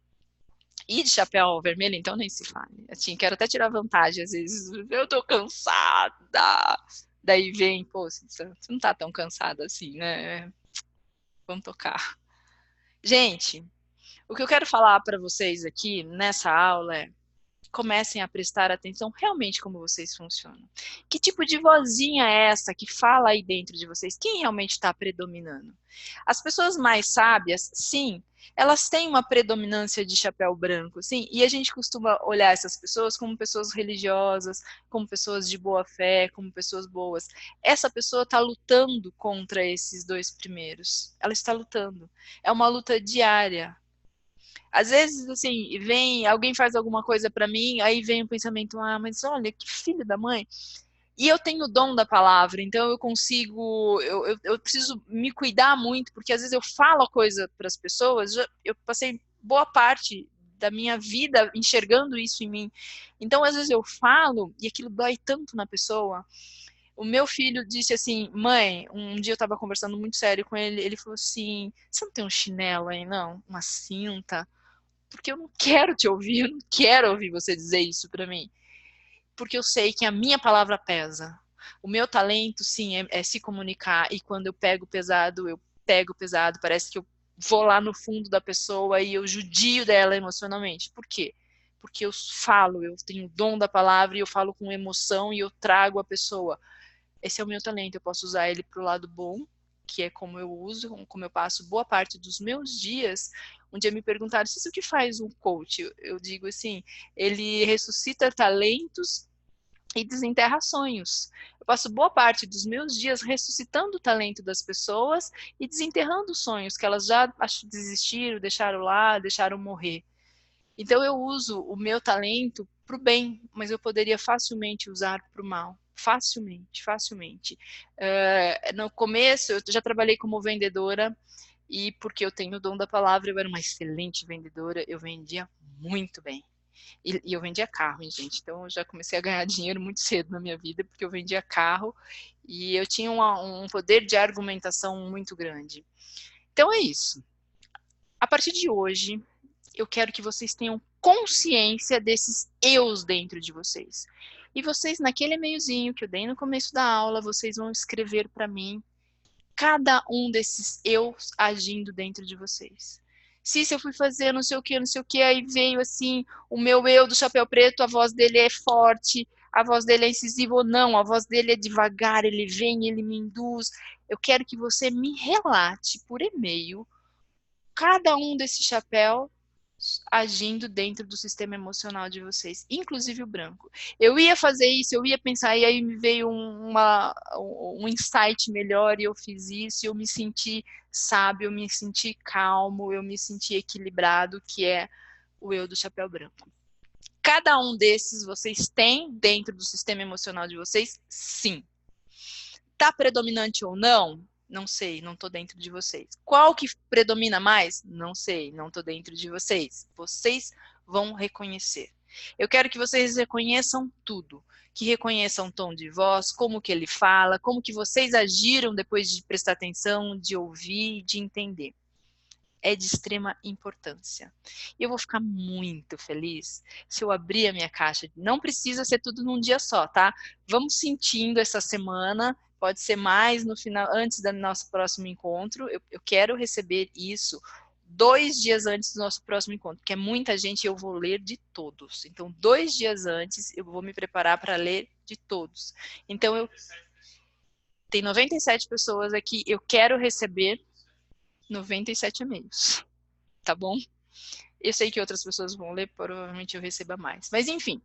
E de chapéu vermelho, então nem se fale. Assim, quero até tirar vantagem, às vezes, eu tô cansada. Daí vem, pô, você não tá tão cansada assim, né? Vamos tocar. Gente, o que eu quero falar para vocês aqui nessa aula é: comecem a prestar atenção realmente como vocês funcionam. Que tipo de vozinha é essa que fala aí dentro de vocês? Quem realmente está predominando? As pessoas mais sábias, sim, elas têm uma predominância de chapéu branco, sim, e a gente costuma olhar essas pessoas como pessoas religiosas, como pessoas de boa fé, como pessoas boas. Essa pessoa está lutando contra esses dois primeiros. Ela está lutando. É uma luta diária. Às vezes, assim, vem, alguém faz alguma coisa pra mim, aí vem o pensamento, mas olha, que filho da mãe. E eu tenho o dom da palavra, então eu consigo, eu preciso me cuidar muito, porque às vezes eu falo a coisa para as pessoas, eu passei boa parte da minha vida enxergando isso em mim. Então, às vezes eu falo e aquilo dói tanto na pessoa. O meu filho disse assim, mãe, um dia eu estava conversando muito sério com ele, ele falou assim, você não tem um chinelo aí, não? Uma cinta? Porque eu não quero te ouvir, eu não quero ouvir você dizer isso para mim. Porque eu sei que a minha palavra pesa. O meu talento, sim, é se comunicar. E quando eu pego pesado. Parece que eu vou lá no fundo da pessoa e eu judio dela emocionalmente. Por quê? Porque eu falo, eu tenho o dom da palavra e eu falo com emoção e eu trago a pessoa. Esse é o meu talento, eu posso usar ele para o lado bom, que é como eu uso, como eu passo boa parte dos meus dias. Um dia me perguntaram, isso é o que faz um coach? Eu digo assim, ele ressuscita talentos e desenterra sonhos. Eu passo boa parte dos meus dias ressuscitando o talento das pessoas e desenterrando sonhos que elas já desistiram, deixaram lá, deixaram morrer. Então eu uso o meu talento para o bem, mas eu poderia facilmente usar para o mal. Facilmente, facilmente. No começo, eu já trabalhei como vendedora e porque eu tenho o dom da palavra, eu era uma excelente vendedora, eu vendia muito bem. E eu vendia carro, hein, gente? Então eu já comecei a ganhar dinheiro muito cedo na minha vida, porque eu vendia carro e eu tinha um poder de argumentação muito grande. Então é isso. A partir de hoje, eu quero que vocês tenham consciência desses eus dentro de vocês. E vocês, naquele e-mailzinho que eu dei no começo da aula, vocês vão escrever para mim cada um desses eus agindo dentro de vocês. Se eu fui fazer não sei o que, aí veio assim, o meu eu do chapéu preto, a voz dele é forte, a voz dele é incisiva ou não, a voz dele é devagar, ele vem, ele me induz. Eu quero que você me relate por e-mail cada um desses chapéus agindo dentro do sistema emocional de vocês, inclusive o branco. Eu ia fazer isso, eu ia pensar, e aí me veio um insight melhor, e eu fiz isso, e eu me senti sábio, eu me senti calmo, eu me senti equilibrado, que é o eu do chapéu branco. Cada um desses vocês têm dentro do sistema emocional de vocês? Sim. Tá predominante ou não? Não sei, não estou dentro de vocês. Qual que predomina mais? Não sei, não estou dentro de vocês. Vocês vão reconhecer. Eu quero que vocês reconheçam tudo. Que reconheçam o tom de voz, como que ele fala, como que vocês agiram depois de prestar atenção, de ouvir, de entender. É de extrema importância. E eu vou ficar muito feliz se eu abrir a minha caixa. Não precisa ser tudo num dia só, tá? Vamos sentindo essa semana. Pode ser mais no final, antes do nosso próximo encontro. Eu quero receber isso 2 dias antes do nosso próximo encontro, porque é muita gente e eu vou ler de todos. Então, 2 dias antes, eu vou me preparar para ler de todos. Então, tem 97 pessoas aqui, eu quero receber 97 e-mails, tá bom? Eu sei que outras pessoas vão ler, provavelmente eu receba mais. Mas, enfim,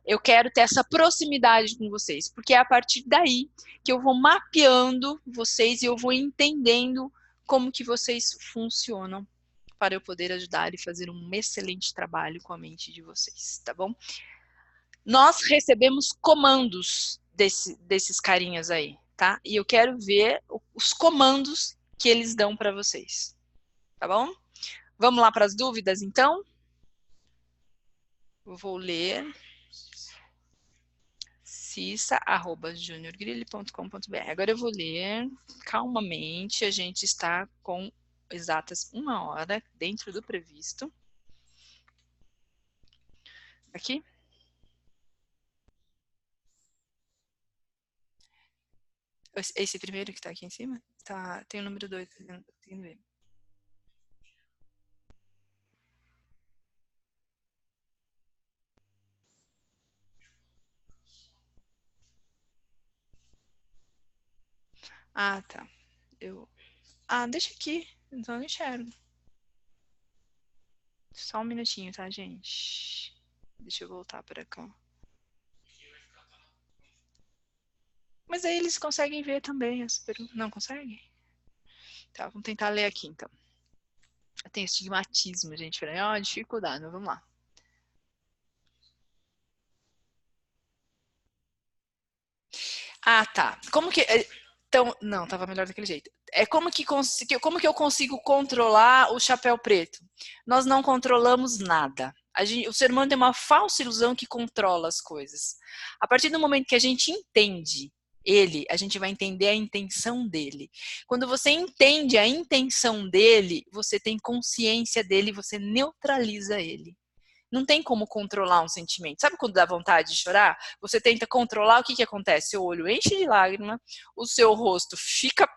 eu quero ter essa proximidade com vocês, porque é a partir daí que eu vou mapeando vocês e eu vou entendendo como que vocês funcionam para eu poder ajudar e fazer um excelente trabalho com a mente de vocês, tá bom? Nós recebemos comandos desses carinhas aí, tá? E eu quero ver os comandos que eles dão para vocês, tá bom? Vamos lá para as dúvidas, então? Eu vou ler. cissa@juniorgrilli.com.br. Agora eu vou ler calmamente. A gente está com exatas 1 hora dentro do previsto. Aqui. Esse primeiro que está aqui em cima? Tá, tem o número 2. Ah, tá. Deixa aqui. Então eu não enxergo. Só um minutinho, tá, gente? Deixa eu voltar para cá. Mas aí eles conseguem ver também as perguntas. Não conseguem? Tá, vamos tentar ler aqui, então. Tem estigmatismo, gente. Dificuldade, mas vamos lá. Tá. Como que... Então, não, tava melhor daquele jeito. Como que eu consigo controlar o chapéu preto? Nós não controlamos nada. O ser humano tem uma falsa ilusão que controla as coisas. A partir do momento que a gente entende ele, a gente vai entender a intenção dele. Quando você entende a intenção dele, você tem consciência dele, você neutraliza ele. Não tem como controlar um sentimento. Sabe quando dá vontade de chorar? Você tenta controlar, o que acontece? Seu olho enche de lágrima, o seu rosto fica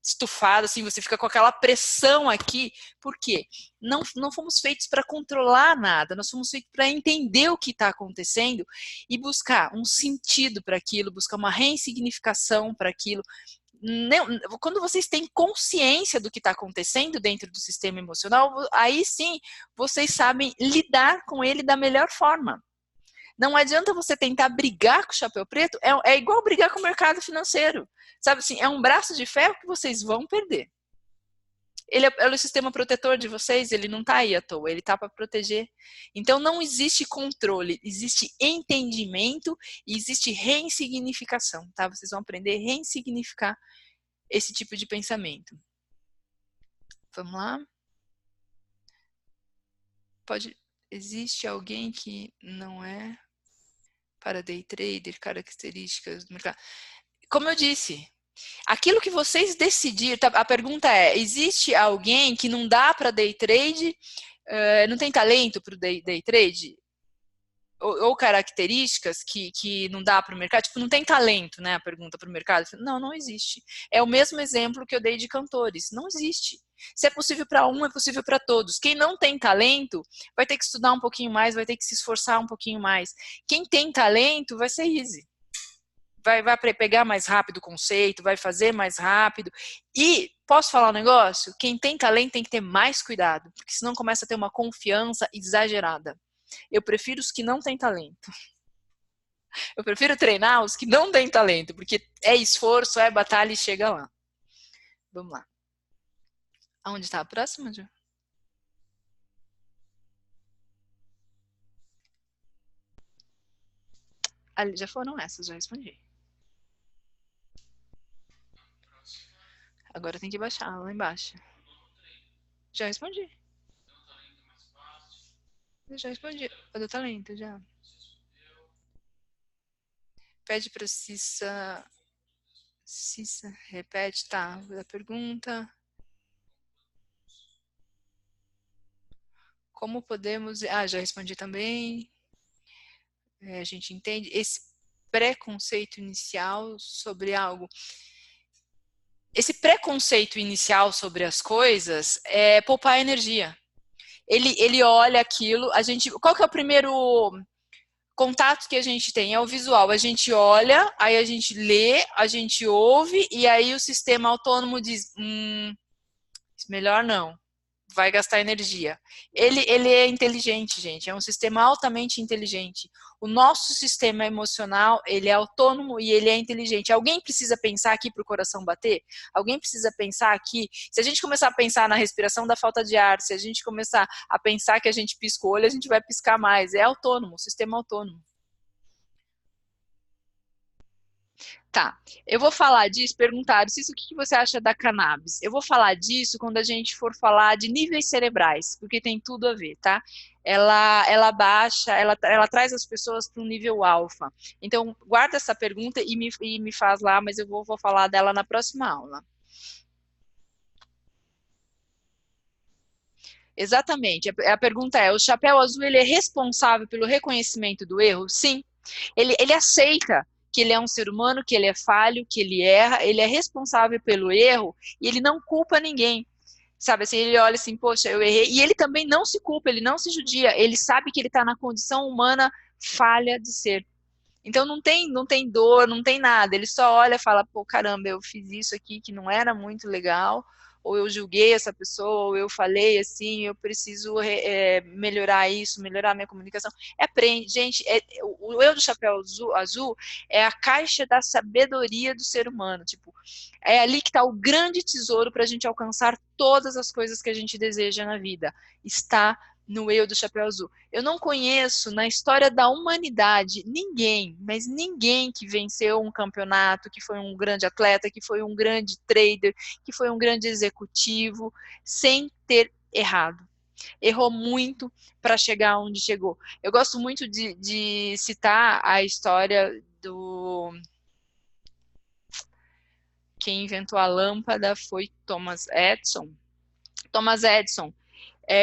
estufado, assim, você fica com aquela pressão aqui. Por quê? Não fomos feitos para controlar nada, nós fomos feitos para entender o que está acontecendo e buscar um sentido para aquilo, buscar uma ressignificação para aquilo. Quando vocês têm consciência do que está acontecendo dentro do sistema emocional, aí sim vocês sabem lidar com ele da melhor forma. Não adianta você tentar brigar com o chapéu preto, é igual brigar com o mercado financeiro. Sabe assim, é um braço de ferro que vocês vão perder. Ele é o sistema protetor de vocês, ele não está aí à toa, ele está para proteger. Então não existe controle, existe entendimento e existe reinsignificação, tá? Vocês vão aprender a reinsignificar esse tipo de pensamento. Vamos lá? Existe alguém que não é para day trader, características do mercado? Como eu disse, aquilo que vocês decidirem, tá? A pergunta é, existe alguém que não dá para day trade, não tem talento para o day trade? Ou características que não dá para o mercado? Tipo, não tem talento, né? A pergunta para o mercado. Não, não existe. É o mesmo exemplo que eu dei de cantores. Não existe. Se é possível para um, é possível para todos. Quem não tem talento vai ter que estudar um pouquinho mais, vai ter que se esforçar um pouquinho mais. Quem tem talento vai ser easy. Vai pegar mais rápido o conceito, vai fazer mais rápido. E, posso falar um negócio? Quem tem talento tem que ter mais cuidado, porque senão começa a ter uma confiança exagerada. Eu prefiro os que não têm talento. Eu prefiro treinar os que não têm talento, porque é esforço, é batalha e chega lá. Vamos lá. Aonde está a próxima, Ju? Ali, já foram essas, já respondi. Agora tem que baixar lá embaixo. Já respondi. Eu já respondi. O do talento, já. Pede para Cissa. Cissa, repete, tá. A pergunta. Como podemos... já respondi também. A gente entende esse preconceito inicial sobre algo. Esse preconceito inicial sobre as coisas é poupar energia. Ele olha aquilo, qual que é o primeiro contato que a gente tem? É o visual. A gente olha, aí a gente lê, a gente ouve, e aí o sistema autônomo diz, melhor não. Vai gastar energia. Ele é inteligente, gente. É um sistema altamente inteligente. O nosso sistema emocional, ele é autônomo e ele é inteligente. Alguém precisa pensar aqui para o coração bater? Alguém precisa pensar aqui? Se a gente começar a pensar na respiração da falta de ar, se a gente começar a pensar que a gente pisca o olho, a gente vai piscar mais. É autônomo, sistema autônomo. Tá, eu vou falar disso, perguntaram, Cícero, o que você acha da cannabis? Eu vou falar disso quando a gente for falar de níveis cerebrais, porque tem tudo a ver, tá? Ela baixa, ela traz as pessoas para um nível alfa. Então, guarda essa pergunta e me faz lá, mas eu vou falar dela na próxima aula. Exatamente, a pergunta é, o chapéu azul, ele é responsável pelo reconhecimento do erro? Sim, ele aceita que ele é um ser humano, que ele é falho, que ele erra, ele é responsável pelo erro e ele não culpa ninguém. Sabe assim, ele olha assim, poxa, eu errei. E ele também não se culpa, ele não se judia, ele sabe que ele está na condição humana falha de ser. Então não tem dor, não tem nada, ele só olha e fala, pô, caramba, eu fiz isso aqui que não era muito legal, ou eu julguei essa pessoa, ou eu falei assim, eu preciso melhorar isso, melhorar a minha comunicação. Aprende, gente, o eu do chapéu azul é a caixa da sabedoria do ser humano, tipo, é ali que está o grande tesouro para a gente alcançar todas as coisas que a gente deseja na vida, está no eu do chapéu azul. Eu não conheço na história da humanidade ninguém, mas ninguém que venceu um campeonato, que foi um grande atleta, que foi um grande trader, que foi um grande executivo, sem ter errado. Errou muito para chegar onde chegou. Eu gosto muito de citar a história do... Quem inventou a lâmpada foi Thomas Edison. Thomas Edison,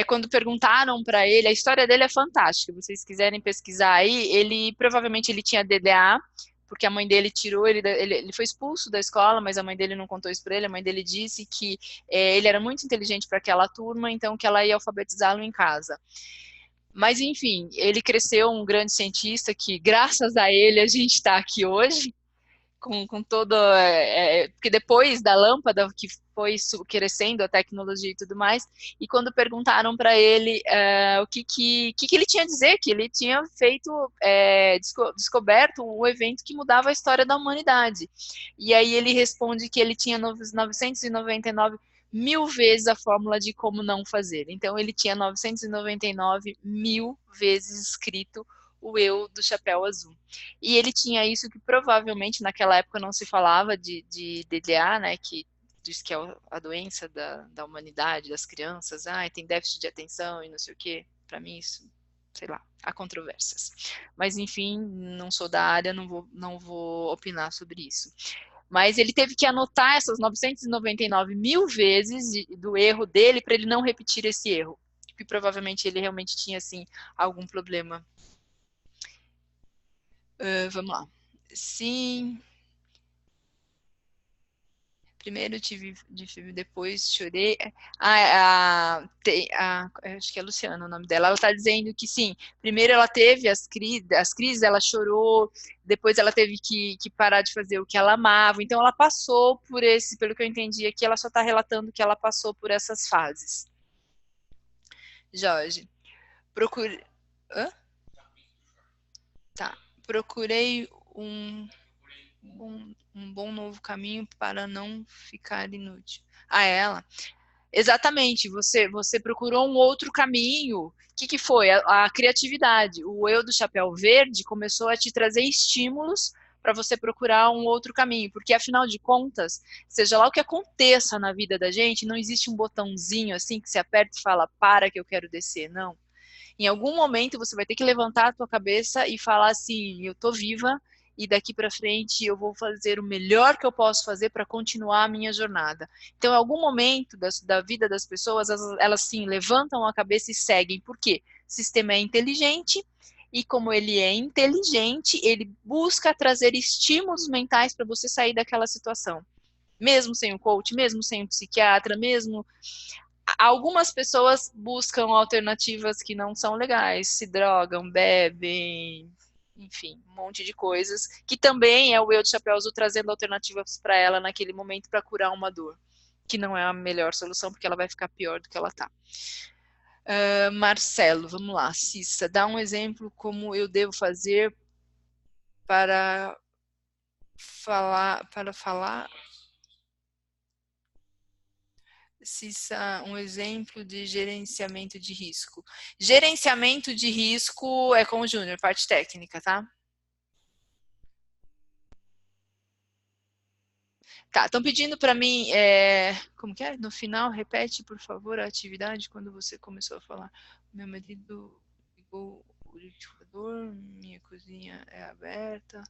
quando perguntaram para ele, a história dele é fantástica, se vocês quiserem pesquisar aí, provavelmente ele tinha DDA, porque a mãe dele tirou, ele foi expulso da escola, mas a mãe dele não contou isso para ele, a mãe dele disse que ele era muito inteligente para aquela turma, então que ela ia alfabetizá-lo em casa. Mas enfim, ele cresceu um grande cientista que, graças a ele, a gente está aqui hoje, com todo... porque depois da lâmpada, que foi crescendo a tecnologia e tudo mais, e quando perguntaram para ele o que ele tinha a dizer, que ele tinha feito, descoberto um evento que mudava a história da humanidade. E aí ele responde que ele tinha 999 mil vezes a fórmula de como não fazer. Então ele tinha 999 mil vezes escrito o eu do chapéu azul. E ele tinha isso que provavelmente naquela época não se falava de DDA, né, que diz que é a doença da humanidade, das crianças, tem déficit de atenção e não sei o quê. Para mim isso, sei lá, há controvérsias. Mas enfim, não sou da área, não vou opinar sobre isso. Mas ele teve que anotar essas 999 mil vezes do erro dele para ele não repetir esse erro. Que provavelmente ele realmente tinha, assim, algum problema. Vamos lá. Sim. Primeiro tive filme, depois chorei. Acho que é Luciana o nome dela. Ela está dizendo que sim. Primeiro ela teve as crises, ela chorou. Depois ela teve que parar de fazer o que ela amava. Então ela passou por pelo que eu entendi aqui, ela só está relatando que ela passou por essas fases. Jorge, procure. Hã? Tá. Procurei um bom novo caminho para não ficar inútil. Ela. Exatamente, você procurou um outro caminho. O que foi? A criatividade. O eu do chapéu verde começou a te trazer estímulos para você procurar um outro caminho, porque afinal de contas, seja lá o que aconteça na vida da gente, não existe um botãozinho assim que você aperta e fala, para que eu quero descer, não. Em algum momento você vai ter que levantar a tua cabeça e falar assim, eu tô viva e daqui para frente eu vou fazer o melhor que eu posso fazer para continuar a minha jornada. Então, em algum momento da vida das pessoas, elas sim levantam a cabeça e seguem. Por quê? O sistema é inteligente e como ele é inteligente, ele busca trazer estímulos mentais para você sair daquela situação. Mesmo sem o coach, mesmo sem o psiquiatra, mesmo algumas pessoas buscam alternativas que não são legais, se drogam, bebem, enfim, um monte de coisas, que também é o eu de chapéu azul trazendo alternativas para ela naquele momento para curar uma dor, que não é a melhor solução, porque ela vai ficar pior do que ela tá. Marcelo, vamos lá. Cissa, dá um exemplo como eu devo fazer para falar Cissa, um exemplo de gerenciamento de risco. Gerenciamento de risco é com o Júnior, parte técnica, tá? Tá, estão pedindo para mim, como que é? No final, repete, por favor, a atividade quando você começou a falar. Meu marido ligou o liquidificador, minha cozinha é aberta.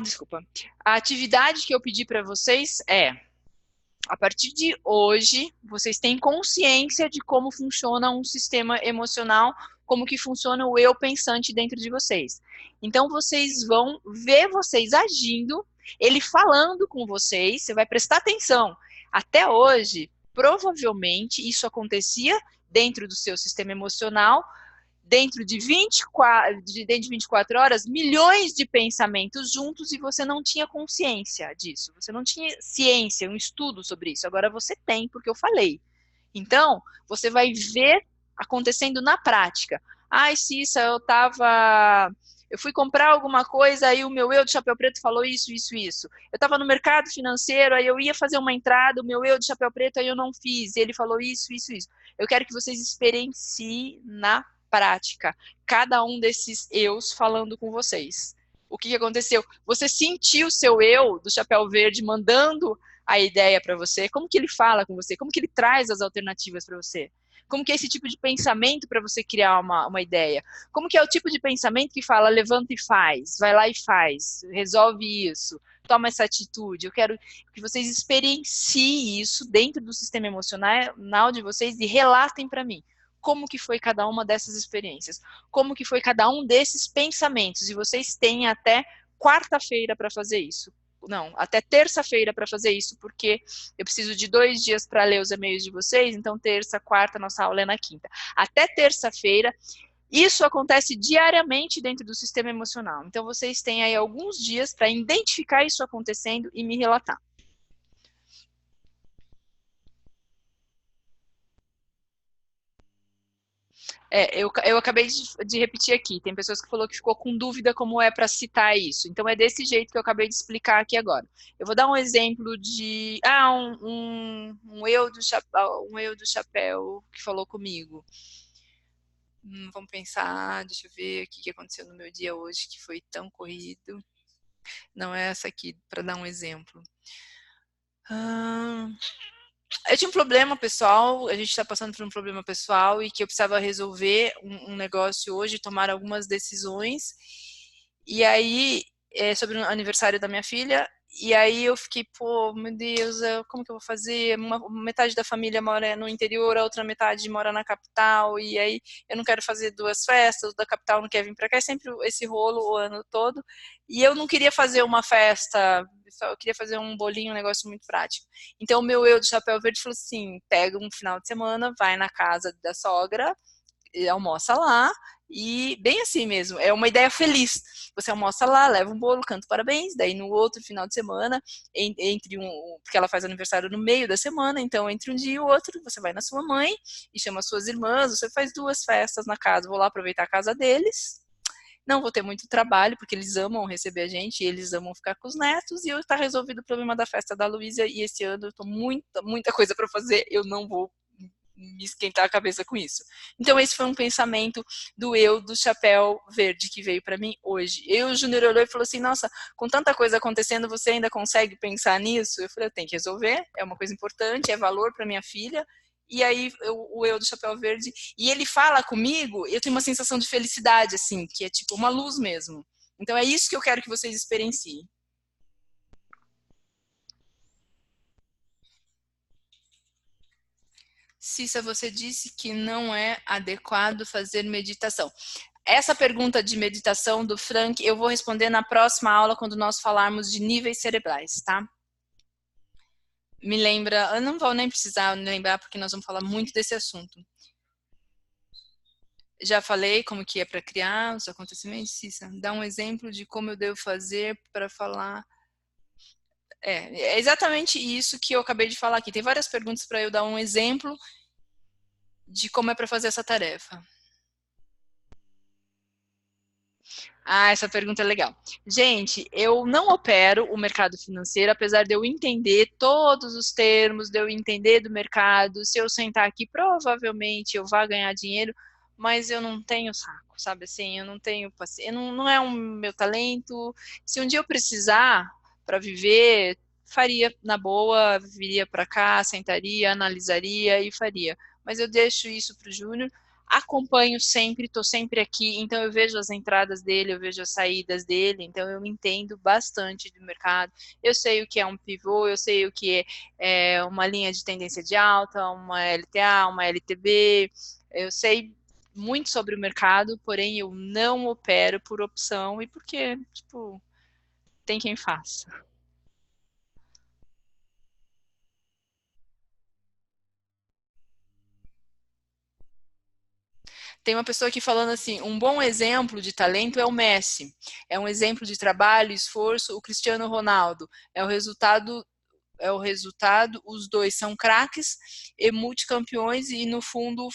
Desculpa. A atividade que eu pedi para vocês a partir de hoje, vocês têm consciência de como funciona um sistema emocional, como que funciona o eu pensante dentro de vocês. Então, vocês vão ver vocês agindo, ele falando com vocês, você vai prestar atenção. Até hoje, provavelmente, isso acontecia dentro do seu sistema emocional, dentro de 24 horas, milhões de pensamentos juntos e você não tinha consciência disso. Você não tinha ciência, um estudo sobre isso. Agora você tem, porque eu falei. Então, você vai ver acontecendo na prática. Cissa, eu fui comprar alguma coisa, aí o meu eu de chapéu preto falou isso, isso, isso. Eu estava no mercado financeiro, aí eu ia fazer uma entrada, o meu eu de chapéu preto, aí eu não fiz, e ele falou isso, isso, isso. Eu quero que vocês experienciem na prática cada um desses eus falando com vocês. O que aconteceu? Você sentiu o seu eu do chapéu verde mandando a ideia para você? Como que ele fala com você? Como que ele traz as alternativas para você? Como que é esse tipo de pensamento para você criar uma ideia? Como que é o tipo de pensamento que fala, levanta e faz, vai lá e faz, resolve isso, toma essa atitude. Eu quero que vocês experienciem isso dentro do sistema emocional de vocês e relatem para mim como que foi cada uma dessas experiências, como que foi cada um desses pensamentos, e vocês têm até quarta-feira para fazer isso. Não, até terça-feira para fazer isso, porque eu preciso de 2 dias para ler os e-mails de vocês, então terça, quarta, nossa aula é na quinta. Até terça-feira, Isso acontece diariamente dentro do sistema emocional. Então, vocês têm aí alguns dias para identificar isso acontecendo e me relatar. Eu acabei de repetir aqui. Tem pessoas que falou que ficou com dúvida como é para citar isso. Então é desse jeito que eu acabei de explicar aqui agora. Eu vou dar um exemplo de um eu do chapéu que falou comigo. Vamos pensar, deixa eu ver o que aconteceu no meu dia hoje que foi tão corrido. Não é essa aqui, para dar um exemplo. Eu tinha um problema pessoal, a gente está passando por um problema pessoal e que eu precisava resolver um negócio hoje, tomar algumas decisões. E aí, sobre o aniversário da minha filha, e aí eu fiquei, pô, meu Deus, como que eu vou fazer? Metade da família mora no interior, a outra metade mora na capital, e aí eu não quero fazer duas festas, o da capital não quer vir para cá, é sempre esse rolo o ano todo. E eu não queria fazer uma festa, eu queria fazer um bolinho, um negócio muito prático. Então, o meu eu do chapéu verde falou assim: pega um final de semana, vai na casa da sogra, almoça lá, e bem assim mesmo, é uma ideia feliz. Você almoça lá, leva um bolo, canta parabéns, daí no outro final de semana, porque ela faz aniversário no meio da semana, então entre um dia e o outro, você vai na sua mãe e chama suas irmãs, você faz duas festas na casa, vou lá aproveitar a casa deles. Não vou ter muito trabalho, porque eles amam receber a gente, e eles amam ficar com os netos, e eu tá resolvido o problema da festa da Luísa, e esse ano eu tô muita coisa para fazer, eu não vou me esquentar a cabeça com isso. Então esse foi um pensamento do eu do chapéu verde que veio para mim hoje. O Júnior olhou e falou assim: nossa, com tanta coisa acontecendo, você ainda consegue pensar nisso? Eu falei: eu tenho que resolver, é uma coisa importante, é valor para minha filha. E aí o eu do chapéu verde, e ele fala comigo, eu tenho uma sensação de felicidade assim, que é tipo uma luz mesmo. Então é isso que eu quero que vocês experienciem. Cissa, você disse que não é adequado fazer meditação. Essa pergunta de meditação do Frank, eu vou responder na próxima aula, quando nós falarmos de níveis cerebrais, tá? Me lembra, eu não vou nem precisar lembrar, porque nós vamos falar muito desse assunto. Já falei como que é para criar os acontecimentos, Cissa? Dá um exemplo de como eu devo fazer para falar. É exatamente isso que eu acabei de falar aqui. Tem várias perguntas para eu dar um exemplo de como é para fazer essa tarefa. Ah, essa pergunta é legal. Gente, eu não opero o mercado financeiro, apesar de eu entender todos os termos, de eu entender do mercado. Se eu sentar aqui, provavelmente eu vá ganhar dinheiro, mas eu não tenho saco, sabe assim? Eu não tenho paciência, não é um meu talento. Se um dia eu precisar para viver, faria na boa, viria para cá, sentaria, analisaria e faria. Mas eu deixo isso para o Júnior. Acompanho sempre, estou sempre aqui, então eu vejo as entradas dele, eu vejo as saídas dele, então eu entendo bastante do mercado. Eu sei o que é um pivô, eu sei o que é uma linha de tendência de alta, uma LTA, uma LTB, eu sei muito sobre o mercado, porém eu não opero por opção e porque, tipo, tem quem faça. Tem uma pessoa aqui falando assim: um bom exemplo de talento é o Messi, é um exemplo de trabalho, esforço, o Cristiano Ronaldo, é o resultado, os dois são craques e multicampeões e no fundo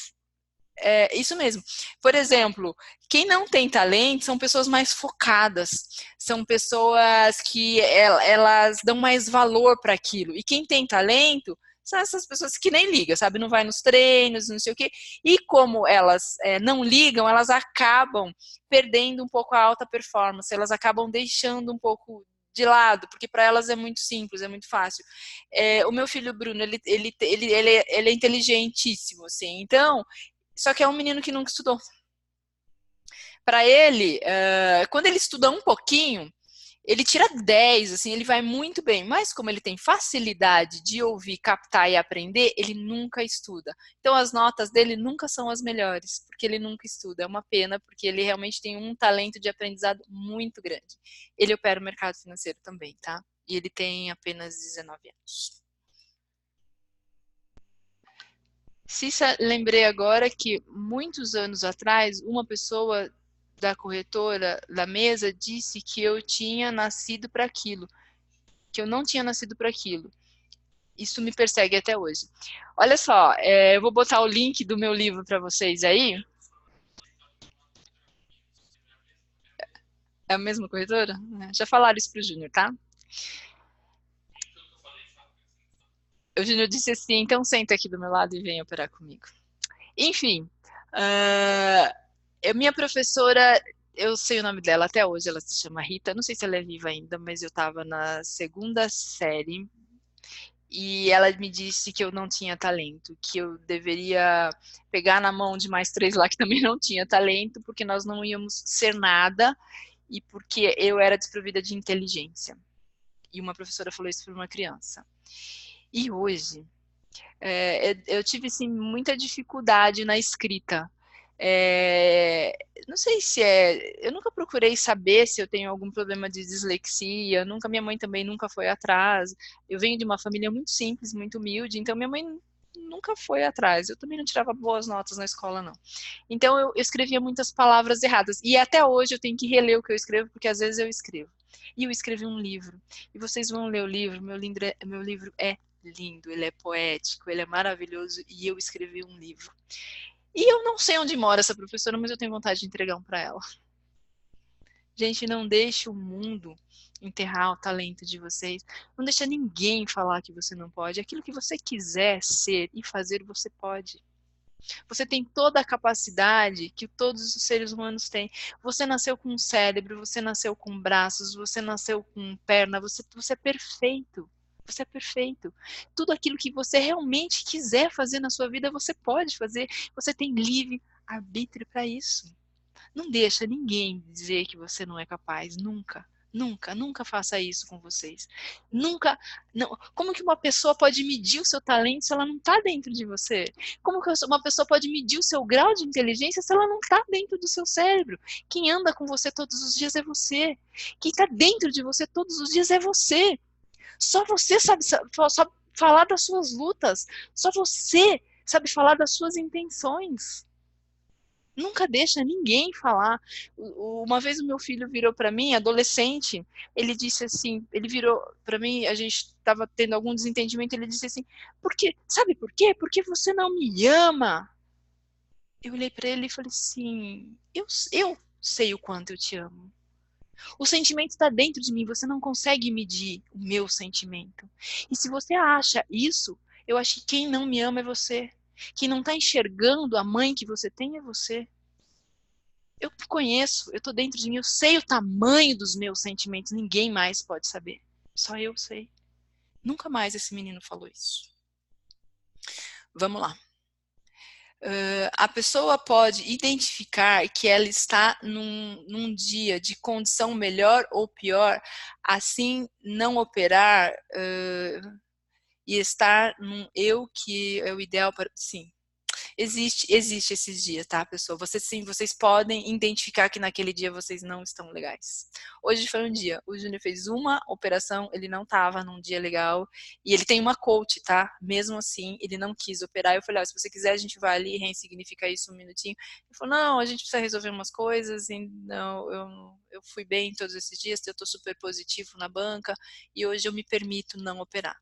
é isso mesmo. Por exemplo, quem não tem talento são pessoas mais focadas, são pessoas que elas dão mais valor para aquilo. E quem tem talento são essas pessoas que nem ligam, sabe? Não vai nos treinos, não sei o quê. E como elas não ligam, elas acabam perdendo um pouco a alta performance, elas acabam deixando um pouco de lado, porque para elas é muito simples, é muito fácil. O meu filho Bruno, ele é inteligentíssimo, assim. Então, só que é um menino que nunca estudou. Para ele, quando ele estuda um pouquinho, ele tira 10, assim, ele vai muito bem. Mas como ele tem facilidade de ouvir, captar e aprender, ele nunca estuda. Então as notas dele nunca são as melhores, porque ele nunca estuda. É uma pena, porque ele realmente tem um talento de aprendizado muito grande. Ele opera o mercado financeiro também, tá? E ele tem apenas 19 anos. Cissa, lembrei agora que muitos anos atrás, uma pessoa da corretora da mesa disse que eu tinha nascido para aquilo, que eu não tinha nascido para aquilo. Isso me persegue até hoje. Olha só, eu vou botar o link do meu livro para vocês aí. É a mesma corretora? Já falaram isso pro Júnior, tá? O Júnior disse assim, então senta aqui do meu lado e vem operar comigo. Enfim, minha professora, eu sei o nome dela até hoje, ela se chama Rita, não sei se ela é viva ainda, mas eu estava na segunda série e ela me disse que eu não tinha talento, que eu deveria pegar na mão de mais três lá que também não tinha talento, porque nós não íamos ser nada e porque eu era desprovida de inteligência. E uma professora falou isso para uma criança. E hoje, eu tive sim, muita dificuldade na escrita. Não sei se eu nunca procurei saber se eu tenho algum problema de dislexia, minha mãe também nunca foi atrás. Eu venho de uma família muito simples, muito humilde, então minha mãe nunca foi atrás. Eu também não tirava boas notas na escola, não. Então eu escrevia muitas palavras erradas. E até hoje eu tenho que reler o que eu escrevo, porque às vezes eu escrevo. E eu escrevi um livro. E vocês vão ler o livro. Meu livro é lindo, ele é poético, ele é maravilhoso. E eu escrevi um livro. E eu não sei onde mora essa professora, mas eu tenho vontade de entregar um para ela. Gente, não deixe o mundo enterrar o talento de vocês. Não deixa ninguém falar que você não pode. Aquilo que você quiser ser e fazer, você pode. Você tem toda a capacidade que todos os seres humanos têm. Você nasceu com um cérebro, você nasceu com braços, você nasceu com perna, você é perfeito. Você é perfeito. Tudo aquilo que você realmente quiser fazer na sua vida, você pode fazer. Você tem livre arbítrio para isso. Não deixa ninguém dizer que você não é capaz, nunca. Nunca, nunca faça isso com vocês. Nunca. Não. Como que uma pessoa pode medir o seu talento se ela não está dentro de você? Como que uma pessoa pode medir o seu grau de inteligência se ela não está dentro do seu cérebro? Quem anda com você todos os dias é você. Quem está dentro de você todos os dias é você. Só você sabe falar das suas lutas. Só você sabe falar das suas intenções. Nunca deixa ninguém falar. Uma vez o meu filho virou para mim, adolescente, ele disse assim, ele virou para mim, a gente estava tendo algum desentendimento, ele disse assim, sabe por quê? Porque você não me ama. Eu olhei para ele e falei assim, eu sei o quanto eu te amo. O sentimento está dentro de mim, você não consegue medir o meu sentimento. E se você acha isso, eu acho que quem não me ama é você. Quem não está enxergando a mãe que você tem é você. Eu conheço, eu tô dentro de mim, eu sei o tamanho dos meus sentimentos, ninguém mais pode saber. Só eu sei. Nunca mais esse menino falou isso. Vamos lá. A pessoa pode identificar que ela está num dia de condição melhor ou pior, assim não operar e estar num eu que é o ideal para. Sim, existe esses dias, tá, pessoal? Vocês podem identificar que naquele dia vocês não estão legais. Hoje foi um dia, o Júnior fez uma operação, ele não estava num dia legal, e ele tem uma coach, tá? Mesmo assim, ele não quis operar. Eu falei, ó, se você quiser, a gente vai ali e ressignifica isso um minutinho. Ele falou, não, a gente precisa resolver umas coisas, e não, eu fui bem todos esses dias, eu tô super positivo na banca, e hoje eu me permito não operar.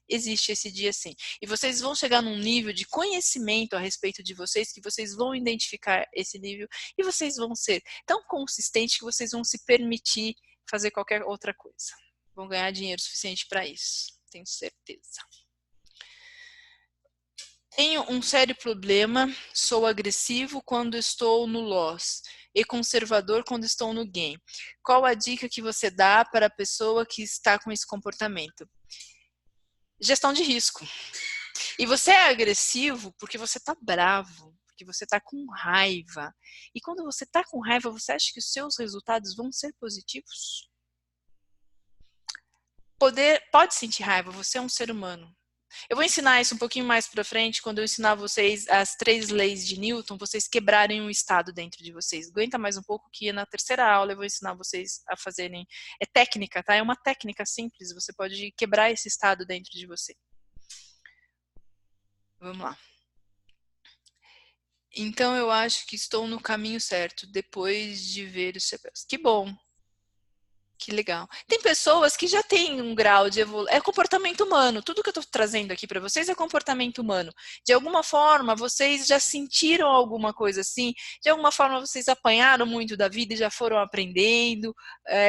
Existe esse dia sim. E vocês vão chegar num nível de conhecimento a respeito de vocês, que vocês vão identificar esse nível e vocês vão ser tão consistentes que vocês vão se permitir fazer qualquer outra coisa. Vão ganhar dinheiro suficiente para isso, tenho certeza. Tenho um sério problema, sou agressivo quando estou no loss e conservador quando estou no gain. Qual a dica que você dá para a pessoa que está com esse comportamento? Gestão de risco. E você é agressivo porque você tá bravo, porque você tá com raiva. E quando você tá com raiva, você acha que os seus resultados vão ser positivos? Pode sentir raiva, você é um ser humano. Eu vou ensinar isso um pouquinho mais para frente, quando eu ensinar vocês as 3 leis de Newton, vocês quebrarem um estado dentro de vocês. Aguenta mais um pouco que na terceira aula eu vou ensinar vocês a fazerem. É técnica, tá? É uma técnica simples, você pode quebrar esse estado dentro de você. Vamos lá. Então eu acho que estou no caminho certo, depois de ver os chapéus. Que bom, que legal. Tem pessoas que já têm um grau de evolução. É comportamento humano. Tudo que eu estou trazendo aqui para vocês é comportamento humano. De alguma forma, vocês já sentiram alguma coisa assim. De alguma forma, vocês apanharam muito da vida e já foram aprendendo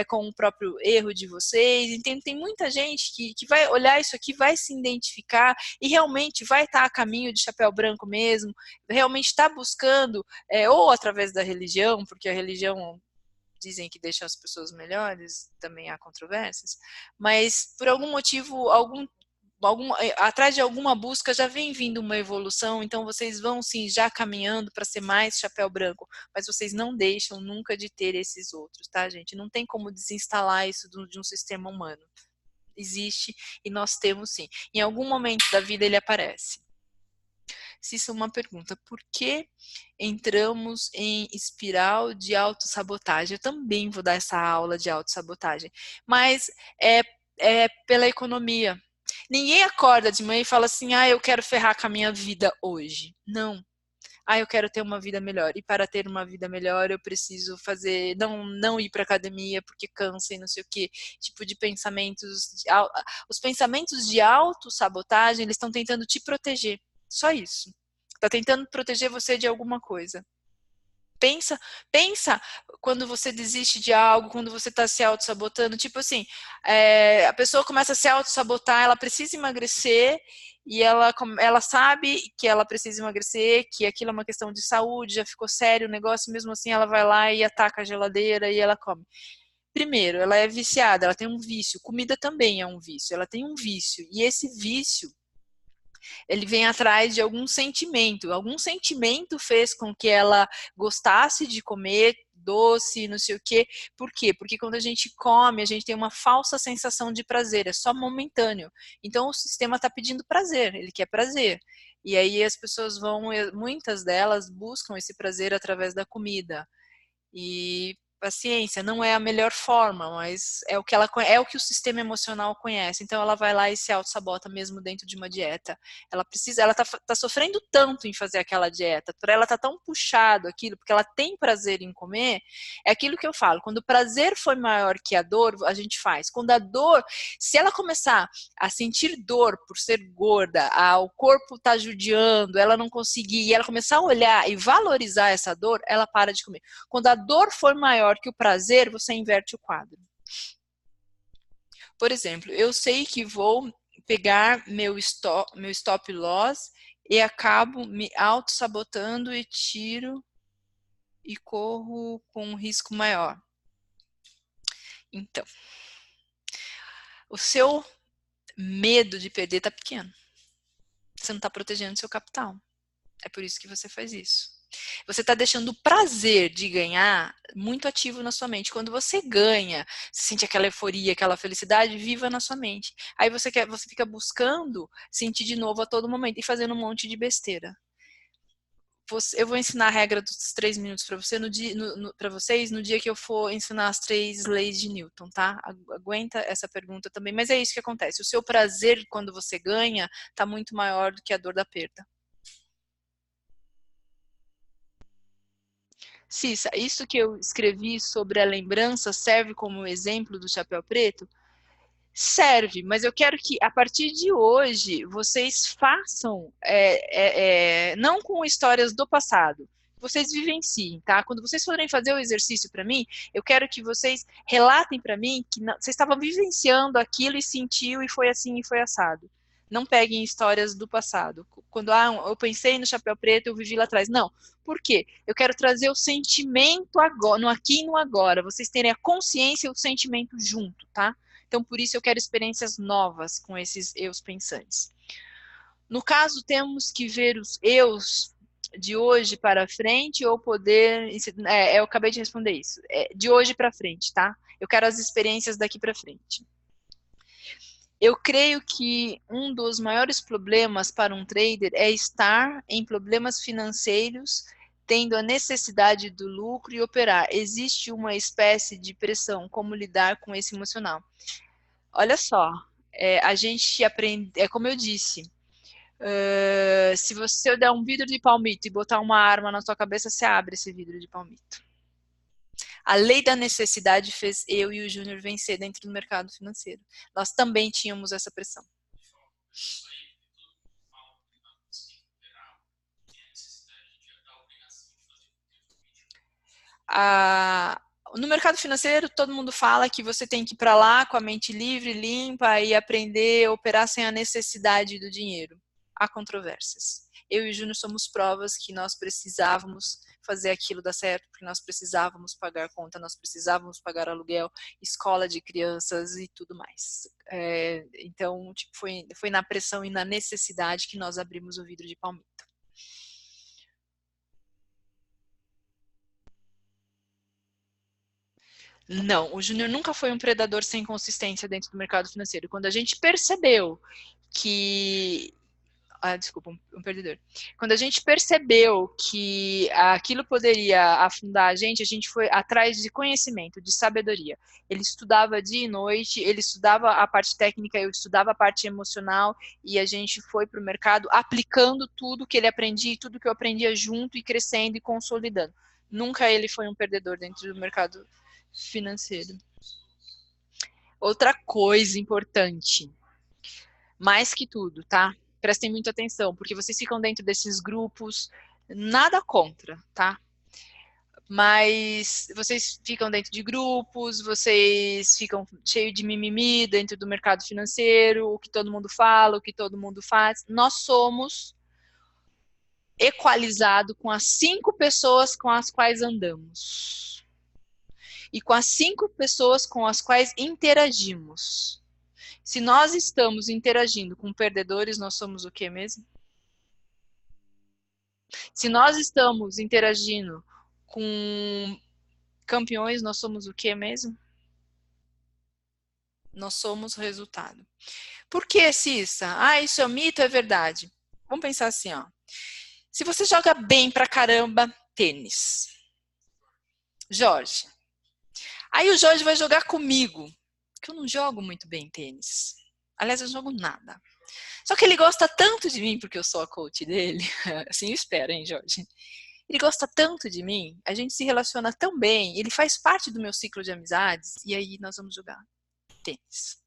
com o próprio erro de vocês. Então, tem muita gente que vai olhar isso aqui, vai se identificar e realmente vai estar a caminho de chapéu branco mesmo. Realmente está buscando, ou através da religião, porque a religião dizem que deixam as pessoas melhores, também há controvérsias, mas por algum motivo, atrás de alguma busca já vem vindo uma evolução, então vocês vão sim já caminhando para ser mais chapéu branco, mas vocês não deixam nunca de ter esses outros, tá, gente? Não tem como desinstalar isso de um sistema humano. Existe e nós temos sim. Em algum momento da vida ele aparece. Se isso é uma pergunta, por que entramos em espiral de autossabotagem? Eu também vou dar essa aula de autossabotagem, mas é pela economia. Ninguém acorda de manhã e fala assim, eu quero ferrar com a minha vida hoje. Não. Eu quero ter uma vida melhor. E para ter uma vida melhor, eu preciso fazer, não ir para academia porque cansa e não sei o quê. Tipo de pensamentos. Os pensamentos de autossabotagem, eles estão tentando te proteger. Só isso. Está tentando proteger você de alguma coisa. Pensa quando você desiste de algo, quando você está se auto-sabotando. Tipo assim, a pessoa começa a se auto-sabotar, ela precisa emagrecer e ela sabe que ela precisa emagrecer, que aquilo é uma questão de saúde, já ficou sério o negócio, mesmo assim ela vai lá e ataca a geladeira e ela come. Primeiro, ela é viciada, ela tem um vício. Comida também é um vício, ela tem um vício. E esse vício ele vem atrás de algum sentimento fez com que ela gostasse de comer doce, não sei o quê. Por quê? Porque quando a gente come, a gente tem uma falsa sensação de prazer, é só momentâneo. Então o sistema está pedindo prazer, ele quer prazer. E aí as pessoas muitas delas buscam esse prazer através da comida. E paciência, não é a melhor forma, mas é o que o sistema emocional conhece. Então ela vai lá e se auto-sabota mesmo dentro de uma dieta. Ela tá sofrendo tanto em fazer aquela dieta, por ela tá tão puxado aquilo, porque ela tem prazer em comer, é aquilo que eu falo, quando o prazer for maior que a dor, a gente faz. Quando a dor, se ela começar a sentir dor por ser gorda, o corpo tá judiando, ela não conseguir, e ela começar a olhar e valorizar essa dor, ela para de comer. Quando a dor for maior que o prazer, você inverte o quadro. Por exemplo, eu sei que vou pegar meu stop loss e acabo me auto-sabotando e tiro e corro com um risco maior. Então, o seu medo de perder está pequeno. Você não está protegendo seu capital. É por isso que você faz isso. Você está deixando o prazer de ganhar muito ativo na sua mente. Quando você ganha, você sente aquela euforia, aquela felicidade viva na sua mente. Aí você fica buscando sentir de novo a todo momento e fazendo um monte de besteira. Eu vou ensinar a regra dos 3 minutos para vocês no dia que eu for ensinar as 3 leis de Newton, tá? Aguenta essa pergunta também, mas é isso que acontece. O seu prazer quando você ganha está muito maior do que a dor da perda. Cissa, isso que eu escrevi sobre a lembrança serve como exemplo do chapéu preto? Serve, mas eu quero que a partir de hoje vocês façam, não com histórias do passado, vocês vivenciem, tá? Quando vocês forem fazer o exercício para mim, eu quero que vocês relatem para mim que vocês estavam vivenciando aquilo e sentiu e foi assim e foi assado. Não peguem histórias do passado. Quando eu pensei no chapéu preto, eu vivi lá atrás. Não. Por quê? Eu quero trazer o sentimento agora, no aqui e no agora. Vocês terem a consciência e o sentimento junto, tá? Então, por isso eu quero experiências novas com esses eus pensantes. No caso, temos que ver os eus de hoje para frente ou poder... eu acabei de responder isso. De hoje para frente, tá? Eu quero as experiências daqui para frente. Eu creio que um dos maiores problemas para um trader é estar em problemas financeiros, tendo a necessidade do lucro e operar. Existe uma espécie de pressão, como lidar com esse emocional. Olha só, a gente aprende, como eu disse, Se você der um vidro de palmito e botar uma arma na sua cabeça, você abre esse vidro de palmito. A lei da necessidade fez eu e o Júnior vencer dentro do mercado financeiro. Nós também tínhamos essa pressão. No mercado financeiro, todo mundo fala que você tem que ir para lá com a mente livre, limpa e aprender a operar sem a necessidade do dinheiro. Há controvérsias. Eu e o Júnior somos provas que nós precisávamos fazer aquilo dar certo, porque nós precisávamos pagar conta, nós precisávamos pagar aluguel, escola de crianças e tudo mais. Então, tipo, foi na pressão e na necessidade que nós abrimos o vidro de palmito. Não, o Júnior nunca foi um predador sem consistência dentro do mercado financeiro. Quando a gente percebeu que... desculpa, um perdedor. Quando a gente percebeu que aquilo poderia afundar a gente foi atrás de conhecimento, de sabedoria. Ele estudava dia e noite, ele estudava a parte técnica, eu estudava a parte emocional, e a gente foi para o mercado aplicando tudo que ele aprendia e tudo que eu aprendia junto e crescendo e consolidando. Nunca ele foi um perdedor dentro do mercado financeiro. Outra coisa importante, mais que tudo, tá? Prestem muita atenção, porque vocês ficam dentro desses grupos, nada contra, tá? Mas vocês ficam dentro de grupos, vocês ficam cheios de mimimi dentro do mercado financeiro, o que todo mundo fala, o que todo mundo faz. Nós somos equalizados com as 5 pessoas com as quais andamos. E com as 5 pessoas com as quais interagimos. Se nós estamos interagindo com perdedores, nós somos o que mesmo? Se nós estamos interagindo com campeões, nós somos o que mesmo? Nós somos resultado. Por que, Cissa? Isso é mito, é verdade. Vamos pensar assim, ó. Se você joga bem pra caramba tênis, Jorge. Aí o Jorge vai jogar comigo, porque eu não jogo muito bem tênis. Aliás, eu não jogo nada. Só que ele gosta tanto de mim, porque eu sou a coach dele. Assim eu espero, hein, Jorge? Ele gosta tanto de mim, a gente se relaciona tão bem, ele faz parte do meu ciclo de amizades, e aí nós vamos jogar tênis.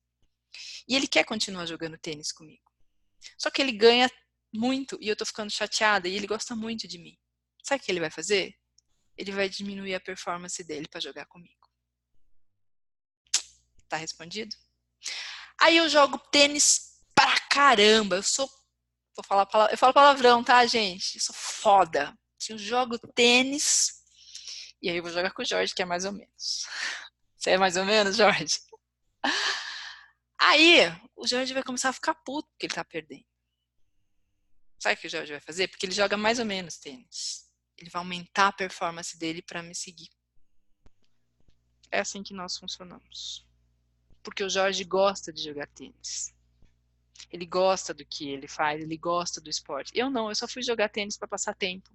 E ele quer continuar jogando tênis comigo. Só que ele ganha muito e eu tô ficando chateada e ele gosta muito de mim. Sabe o que ele vai fazer? Ele vai diminuir a performance dele para jogar comigo. Tá respondido? Aí eu jogo tênis pra caramba. Eu falo palavrão, tá, gente? Eu sou foda. Eu jogo tênis e aí eu vou jogar com o Jorge, que é mais ou menos. Você é mais ou menos, Jorge? Aí o Jorge vai começar a ficar puto porque ele tá perdendo. Sabe o que o Jorge vai fazer? Porque ele joga mais ou menos tênis. Ele vai aumentar a performance dele para me seguir. É assim que nós funcionamos. Porque o Jorge gosta de jogar tênis. Ele gosta do que ele faz, ele gosta do esporte. Eu não, eu só fui jogar tênis para passar tempo.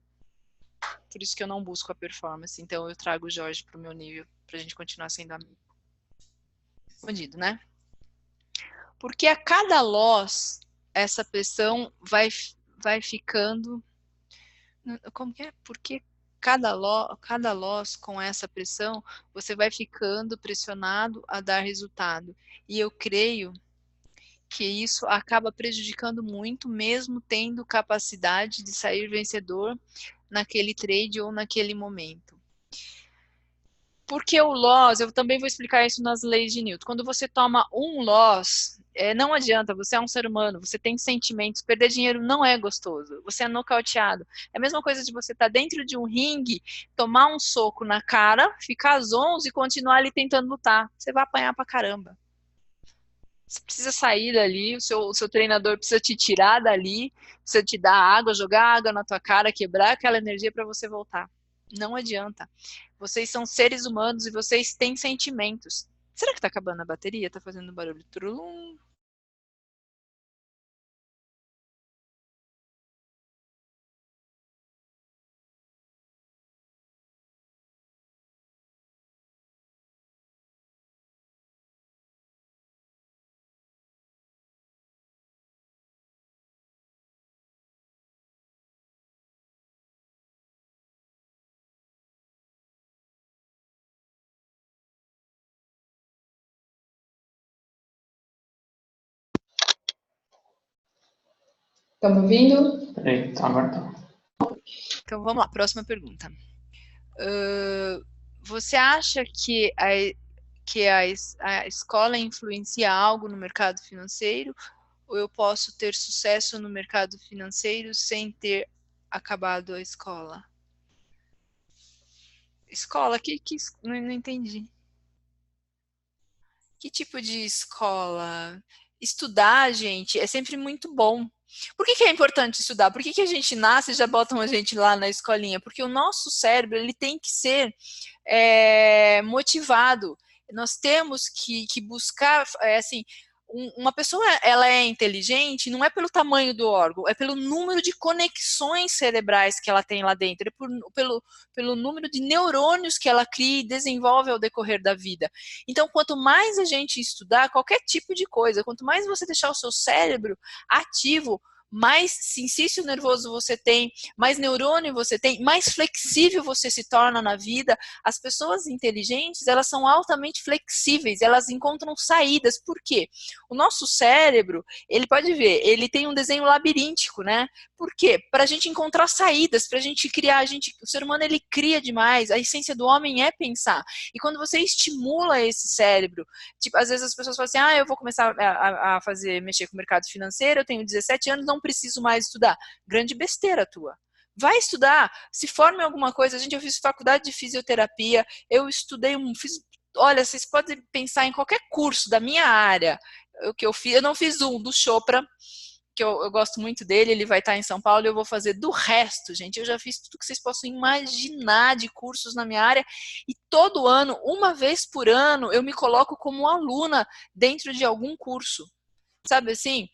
Por isso que eu não busco a performance. Então eu trago o Jorge pro meu nível pra gente continuar sendo amigo. Bandido, né? Porque a cada loss, essa pressão vai ficando... Como que é? Porque cada loss com essa pressão, você vai ficando pressionado a dar resultado. E eu creio que isso acaba prejudicando muito, mesmo tendo capacidade de sair vencedor naquele trade ou naquele momento. Porque o loss, eu também vou explicar isso nas leis de Newton. Quando você toma um loss, não adianta, você é um ser humano, você tem sentimentos, perder dinheiro não é gostoso, você é nocauteado. É a mesma coisa de você estar dentro de um ringue, tomar um soco na cara, ficar zonzo e continuar ali tentando lutar. Você vai apanhar pra caramba. Você precisa sair dali, o seu treinador precisa te tirar dali, precisa te dar água, jogar água na tua cara, quebrar aquela energia para você voltar. Não adianta. Vocês são seres humanos e vocês têm sentimentos. Será que tá acabando a bateria? Tá fazendo barulho? Trum. Tá me ouvindo? Peraí, agora tá. Então vamos lá, próxima pergunta. Você acha que a escola influencia algo no mercado financeiro? Ou eu posso ter sucesso no mercado financeiro sem ter acabado a escola? Escola? Não entendi. Que tipo de escola? Estudar, gente, é sempre muito bom. Por que é importante estudar? Por que a gente nasce e já botam a gente lá na escolinha? Porque o nosso cérebro ele tem que ser motivado. Nós temos que buscar, assim, uma pessoa ela é inteligente não é pelo tamanho do órgão, é pelo número de conexões cerebrais que ela tem lá dentro, pelo número de neurônios que ela cria e desenvolve ao decorrer da vida. Então, quanto mais a gente estudar qualquer tipo de coisa, quanto mais você deixar o seu cérebro ativo, mais sincício nervoso você tem, mais neurônio você tem, mais flexível você se torna na vida. As pessoas inteligentes, elas são altamente flexíveis, elas encontram saídas. Por quê? O nosso cérebro, ele pode ver, ele tem um desenho labiríntico, né? Por quê? Para a gente encontrar saídas, para a gente criar, o ser humano ele cria demais, a essência do homem é pensar. E quando você estimula esse cérebro, tipo, às vezes as pessoas falam assim, eu vou começar a mexer com o mercado financeiro, eu tenho 17 anos, não preciso mais estudar. Grande besteira tua. Vai estudar, se forme em alguma coisa. Eu fiz faculdade de fisioterapia, eu estudei, olha, vocês podem pensar em qualquer curso da minha área, o que eu fiz, eu não fiz do Chopra, que eu gosto muito dele, ele vai estar em São Paulo e eu vou fazer do resto, gente. Eu já fiz tudo que vocês possam imaginar de cursos na minha área e todo ano, uma vez por ano, eu me coloco como aluna dentro de algum curso. Sabe assim?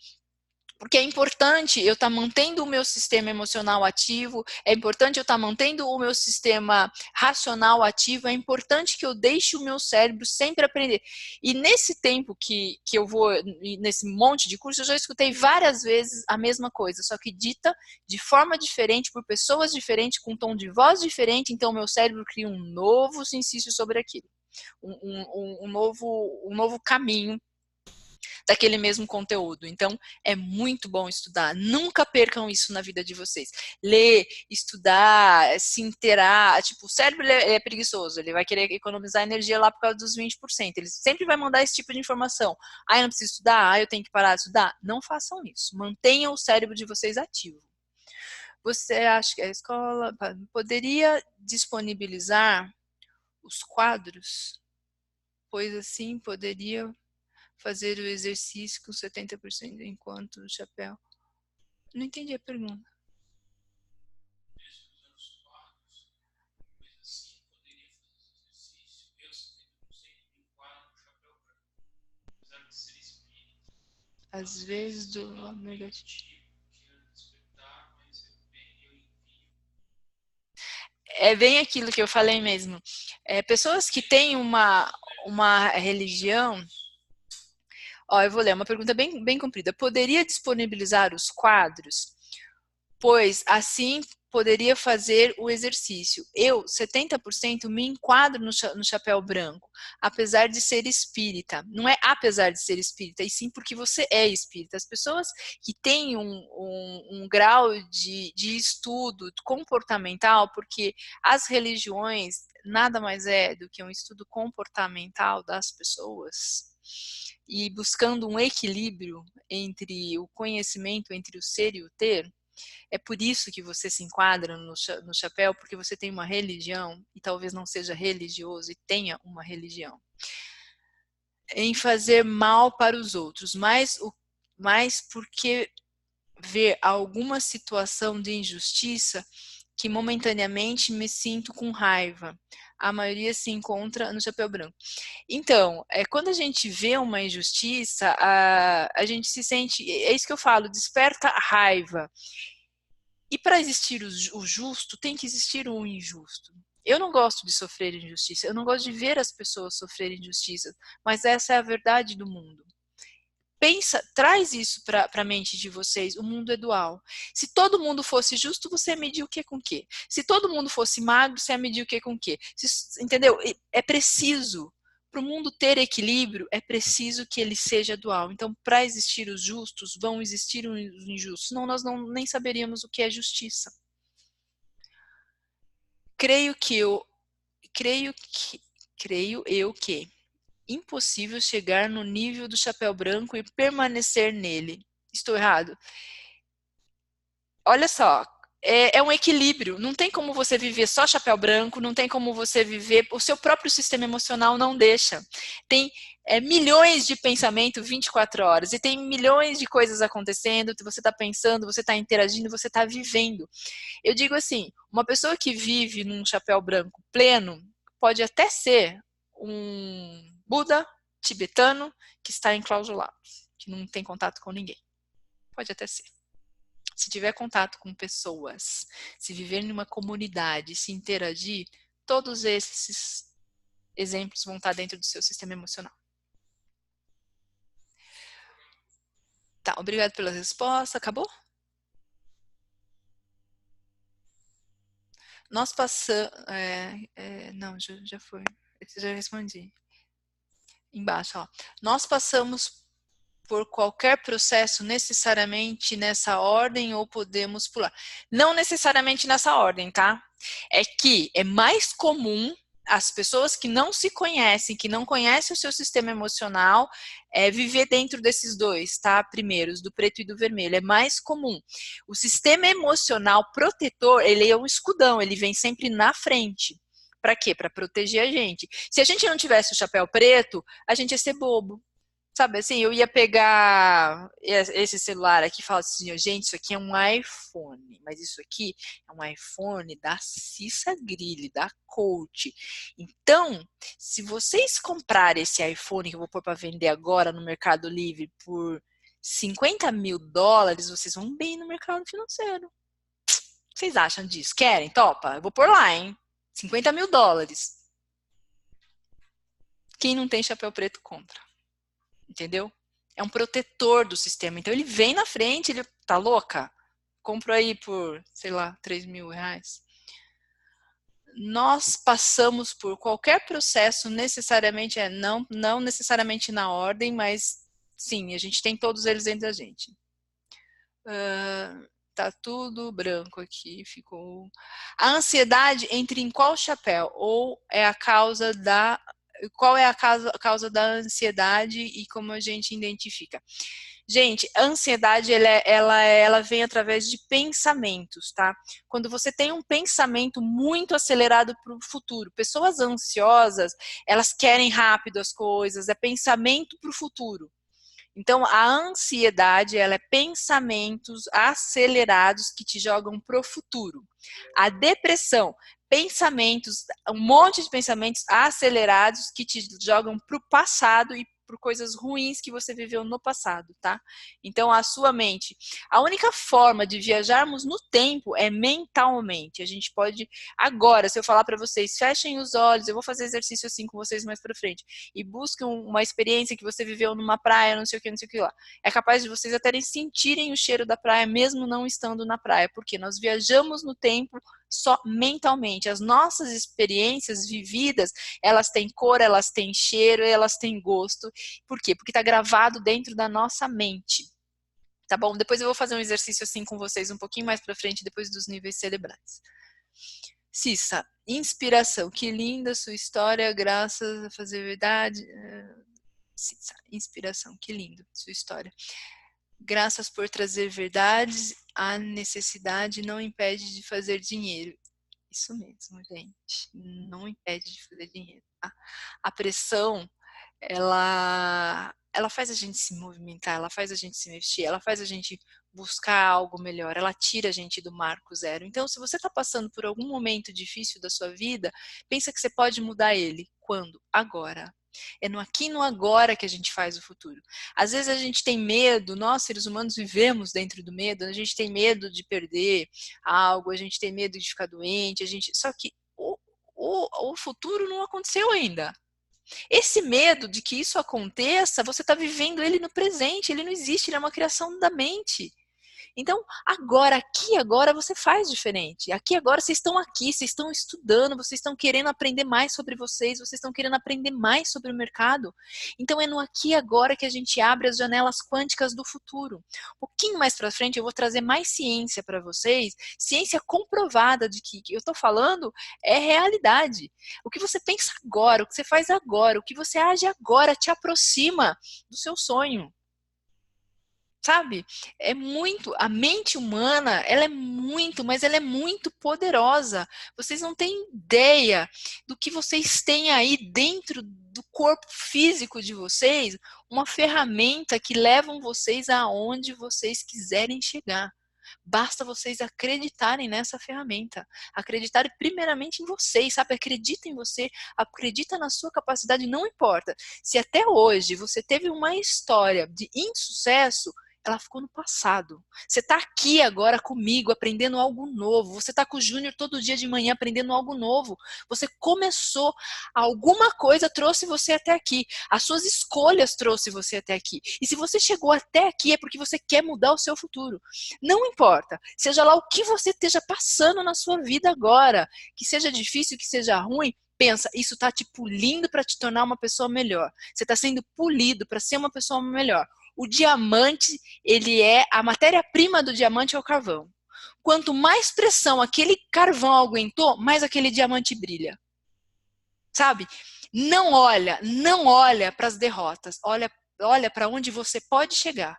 Porque é importante eu estar mantendo o meu sistema emocional ativo, é importante eu estar mantendo o meu sistema racional ativo, é importante que eu deixe o meu cérebro sempre aprender. E nesse tempo que eu vou, nesse monte de curso, eu já escutei várias vezes a mesma coisa, só que dita de forma diferente, por pessoas diferentes, com um tom de voz diferente, então o meu cérebro cria um novo cincício sobre aquilo. Um novo caminho daquele mesmo conteúdo. Então, é muito bom estudar. Nunca percam isso na vida de vocês. Ler, estudar, se inteirar. Tipo, o cérebro é preguiçoso. Ele vai querer economizar energia lá por causa dos 20%. Ele sempre vai mandar esse tipo de informação. Eu não preciso estudar. Eu tenho que parar de estudar. Não façam isso. Mantenham o cérebro de vocês ativo. Você acha que a escola poderia disponibilizar os quadros? Pois assim, poderia fazer o exercício com 70% enquanto o chapéu. Não entendi a pergunta. Às vezes do lado negativo. É bem aquilo que eu falei mesmo. Pessoas que têm uma religião. Eu vou ler uma pergunta bem comprida. Poderia disponibilizar os quadros? Pois assim poderia fazer o exercício. Eu, 70%, me enquadro no chapéu branco, apesar de ser espírita. Não é apesar de ser espírita, e sim porque você é espírita. As pessoas que têm um grau de estudo comportamental, porque as religiões nada mais é do que um estudo comportamental das pessoas, e buscando um equilíbrio entre o conhecimento, entre o ser e o ter. É por isso que você se enquadra no chapéu, porque você tem uma religião, e talvez não seja religioso e tenha uma religião. Em fazer mal para os outros, mas porque ver alguma situação de injustiça que momentaneamente me sinto com raiva. A maioria se encontra no chapéu branco. Então, quando a gente vê uma injustiça, a gente se sente, é isso que eu falo, desperta raiva. E para existir o justo, tem que existir o injusto. Eu não gosto de sofrer injustiça, eu não gosto de ver as pessoas sofrerem injustiça, mas essa é a verdade do mundo. Traz isso para a mente de vocês, o mundo é dual. Se todo mundo fosse justo, você ia medir o que com o que? Se todo mundo fosse magro, você ia medir o que com o que? Entendeu? É preciso para o mundo ter equilíbrio, é preciso que ele seja dual. Então, para existir os justos, vão existir os injustos. Senão, nós nem saberíamos o que é justiça. Creio eu que impossível chegar no nível do chapéu branco e permanecer nele. Estou errado? Olha só, é um equilíbrio. Não tem como você viver só chapéu branco, não tem como você viver. O seu próprio sistema emocional não deixa. Tem milhões de pensamentos 24 horas e tem milhões de coisas acontecendo. Você está pensando, você está interagindo, você está vivendo. Eu digo assim: uma pessoa que vive num chapéu branco pleno pode até ser um Buda tibetano que está enclausulado, que não tem contato com ninguém. Pode até ser. Se tiver contato com pessoas, se viver em uma comunidade, se interagir, todos esses exemplos vão estar dentro do seu sistema emocional. Tá, obrigado pela resposta. Acabou? Nós passamos... não, já foi. Esse já respondi. Embaixo, ó. Nós passamos por qualquer processo necessariamente nessa ordem ou podemos pular? Não necessariamente nessa ordem, tá? É que é mais comum as pessoas que não se conhecem, que não conhecem o seu sistema emocional, viver dentro desses dois, tá? Primeiros, do preto e do vermelho. É mais comum. O sistema emocional protetor, ele é um escudão, ele vem sempre na frente. Para quê? Para proteger a gente. Se a gente não tivesse o chapéu preto, a gente ia ser bobo. Sabe assim, eu ia pegar esse celular aqui e falar assim, gente, isso aqui é um iPhone, mas isso aqui é um iPhone da Cissa Grilli, da Coach. Então, se vocês comprarem esse iPhone que eu vou pôr para vender agora no Mercado Livre por $50 mil, vocês vão bem no mercado financeiro. O que vocês acham disso? Querem? Topa? Eu vou pôr lá, hein? $50 mil. Quem não tem chapéu preto compra. Entendeu? É um protetor do sistema. Então ele vem na frente, ele tá louca? Compro aí por, sei lá, R$3 mil. Nós passamos por qualquer processo necessariamente, não necessariamente na ordem, mas sim, a gente tem todos eles dentro da gente. Tá tudo branco aqui, ficou. A ansiedade entra em qual chapéu? Ou é a causa da qual é a causa da ansiedade e como a gente identifica? Gente, a ansiedade ela vem através de pensamentos, tá? Quando você tem um pensamento muito acelerado para o futuro, pessoas ansiosas, elas querem rápido as coisas, é pensamento para o futuro. Então, a ansiedade, ela é pensamentos acelerados que te jogam pro futuro. A depressão, pensamentos, um monte de pensamentos acelerados que te jogam pro passado e por coisas ruins que você viveu no passado, tá? Então, a sua mente. A única forma de viajarmos no tempo é mentalmente. A gente pode, agora, se eu falar para vocês, fechem os olhos, eu vou fazer exercício assim com vocês mais para frente, e busquem uma experiência que você viveu numa praia, não sei o que lá. É capaz de vocês até sentirem o cheiro da praia, mesmo não estando na praia, porque nós viajamos no tempo só mentalmente. As nossas experiências vividas, elas têm cor, elas têm cheiro, elas têm gosto. Por quê? Porque está gravado dentro da nossa mente. Tá bom? Depois eu vou fazer um exercício assim com vocês um pouquinho mais para frente, depois dos níveis cerebrais. Cissa, inspiração. Que linda sua história, graças a fazer verdade. Cissa, inspiração. Que lindo sua história. Graças por trazer verdades. A necessidade não impede de fazer dinheiro. Isso mesmo, gente. Não impede de fazer dinheiro. Tá? A pressão, ela faz a gente se movimentar, ela faz a gente se mexer, ela faz a gente buscar algo melhor, ela tira a gente do marco zero. Então, se você está passando por algum momento difícil da sua vida, pensa que você pode mudar ele. Quando? Agora. É no aqui e no agora que a gente faz o futuro. Às vezes a gente tem medo, nós seres humanos vivemos dentro do medo, a gente tem medo de perder algo, a gente tem medo de ficar doente, só que o futuro não aconteceu ainda. Esse medo de que isso aconteça, você está vivendo ele no presente, ele não existe, ele é uma criação da mente. Então, agora, aqui agora você faz diferente. Aqui agora vocês estão estudando, vocês estão querendo aprender mais sobre vocês estão querendo aprender mais sobre o mercado. Então é no aqui e agora que a gente abre as janelas quânticas do futuro. Um pouquinho mais para frente eu vou trazer mais ciência para vocês, ciência comprovada de que eu estou falando é realidade. O que você pensa agora, o que você faz agora, o que você age agora te aproxima do seu sonho. Sabe? É muito, a mente humana, ela é muito, mas ela é muito poderosa. Vocês não têm ideia do que vocês têm aí dentro do corpo físico de vocês, uma ferramenta que levam vocês aonde vocês quiserem chegar. Basta vocês acreditarem nessa ferramenta. Acreditarem primeiramente em vocês, sabe? Acredita em você, acredita na sua capacidade, não importa. Se até hoje você teve uma história de insucesso, ela ficou no passado. Você está aqui agora comigo, aprendendo algo novo. Você está com o Júnior todo dia de manhã aprendendo algo novo. Você começou, alguma coisa trouxe você até aqui. As suas escolhas trouxe você até aqui. E se você chegou até aqui é porque você quer mudar o seu futuro. Não importa, seja lá o que você esteja passando na sua vida agora, que seja difícil, que seja ruim, pensa, isso está te pulindo para te tornar uma pessoa melhor. Você está sendo polido para ser uma pessoa melhor. O diamante, a matéria-prima do diamante é o carvão. Quanto mais pressão aquele carvão aguentou, mais aquele diamante brilha. Sabe? Não olha para as derrotas, olha para onde você pode chegar.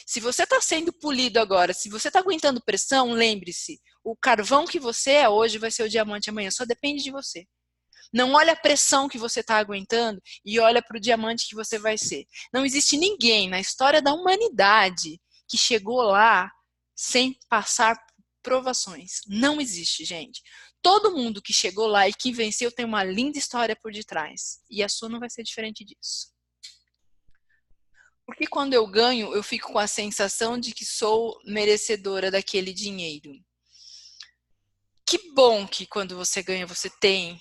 Se você está sendo polido agora, se você está aguentando pressão, lembre-se, o carvão que você é hoje vai ser o diamante amanhã, só depende de você. Não olha a pressão que você está aguentando e olha para o diamante que você vai ser. Não existe ninguém na história da humanidade que chegou lá sem passar por provações. Não existe, gente. Todo mundo que chegou lá e que venceu tem uma linda história por detrás. E a sua não vai ser diferente disso. Porque quando eu ganho, eu fico com a sensação de que sou merecedora daquele dinheiro. Que bom que quando você ganha, você tem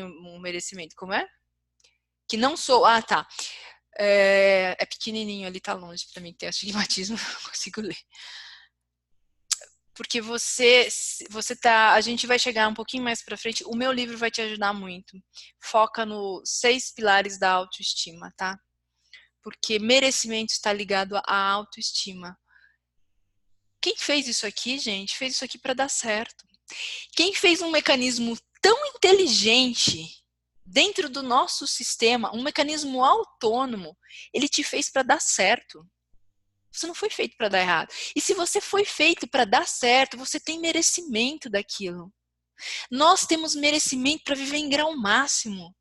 um merecimento. Como é? Que não sou... Ah, tá. É pequenininho ali, tá longe para mim, tem astigmatismo, não consigo ler. Porque a gente vai chegar um pouquinho mais para frente, o meu livro vai te ajudar muito. Foca nos 6 pilares da autoestima, tá? Porque merecimento está ligado à autoestima. Quem fez isso aqui, gente, fez isso aqui para dar certo. Quem fez um mecanismo tão inteligente dentro do nosso sistema, um mecanismo autônomo, ele te fez para dar certo. Você não foi feito para dar errado. E se você foi feito para dar certo, você tem merecimento daquilo. Nós temos merecimento para viver em grau máximo.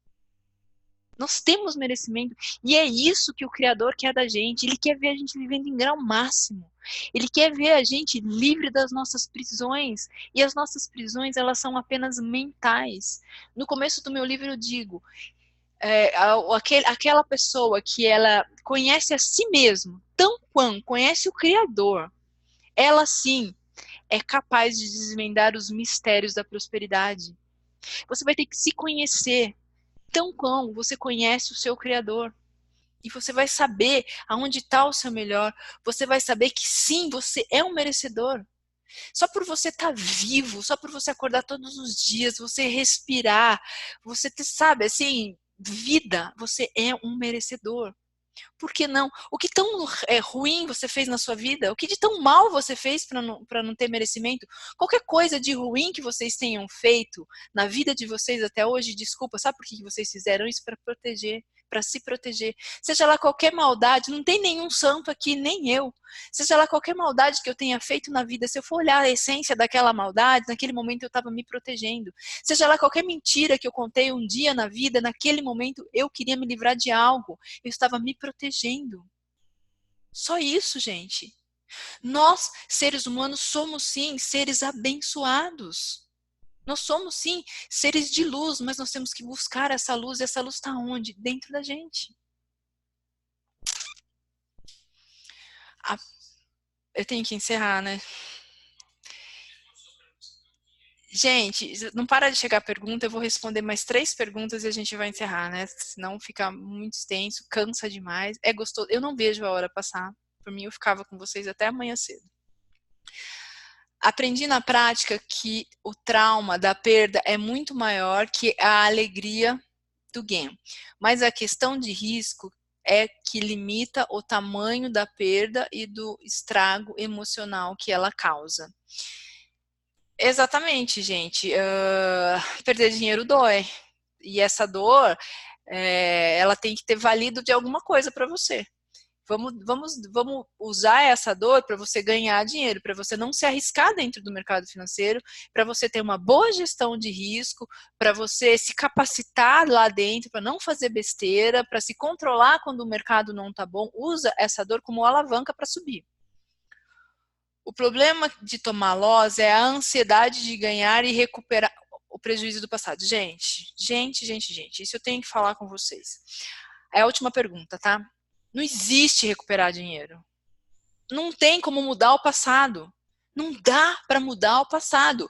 Nós temos merecimento. E é isso que o Criador quer da gente. Ele quer ver a gente vivendo em grau máximo. Ele quer ver a gente livre das nossas prisões. E as nossas prisões, elas são apenas mentais. No começo do meu livro eu digo, aquela pessoa que ela conhece a si mesma, tão quanto conhece o Criador, ela sim é capaz de desvendar os mistérios da prosperidade. Você vai ter que se conhecer tão quão você conhece o seu Criador. E você vai saber aonde está o seu melhor. Você vai saber que sim, você é um merecedor. Só por você estar vivo, só por você acordar todos os dias, você respirar, você sabe, assim, vida, você é um merecedor. Por que não? O que tão ruim você fez na sua vida? O que de tão mal você fez para não ter merecimento? Qualquer coisa de ruim que vocês tenham feito na vida de vocês até hoje, desculpa, sabe por que vocês fizeram isso? Para proteger, para se proteger. Seja lá qualquer maldade, não tem nenhum santo aqui, nem eu. Seja lá qualquer maldade que eu tenha feito na vida, se eu for olhar a essência daquela maldade, naquele momento eu estava me protegendo. Seja lá qualquer mentira que eu contei um dia na vida, naquele momento eu queria me livrar de algo, eu estava me protegendo. Só isso, gente. Nós, seres humanos, somos sim seres abençoados. Nós somos sim seres de luz, mas nós temos que buscar essa luz, e essa luz está onde? Dentro da gente. Eu tenho que encerrar, né? Gente, não para de chegar pergunta, eu vou responder mais 3 perguntas e a gente vai encerrar, né? Senão fica muito extenso, cansa demais, é gostoso. Eu não vejo a hora passar. Por mim, eu ficava com vocês até amanhã cedo. Aprendi na prática que o trauma da perda é muito maior que a alegria do gain. Mas a questão de risco é que limita o tamanho da perda e do estrago emocional que ela causa. Exatamente, gente. Perder dinheiro dói. E essa dor, ela tem que ter valido de alguma coisa para você. Vamos usar essa dor para você ganhar dinheiro, para você não se arriscar dentro do mercado financeiro, para você ter uma boa gestão de risco, para você se capacitar lá dentro, para não fazer besteira, para se controlar quando o mercado não está bom. Usa essa dor como alavanca para subir. O problema de tomar loss é a ansiedade de ganhar e recuperar o prejuízo do passado. Gente, isso eu tenho que falar com vocês. É a última pergunta, tá? Não existe recuperar dinheiro. Não tem como mudar o passado. Não dá para mudar o passado.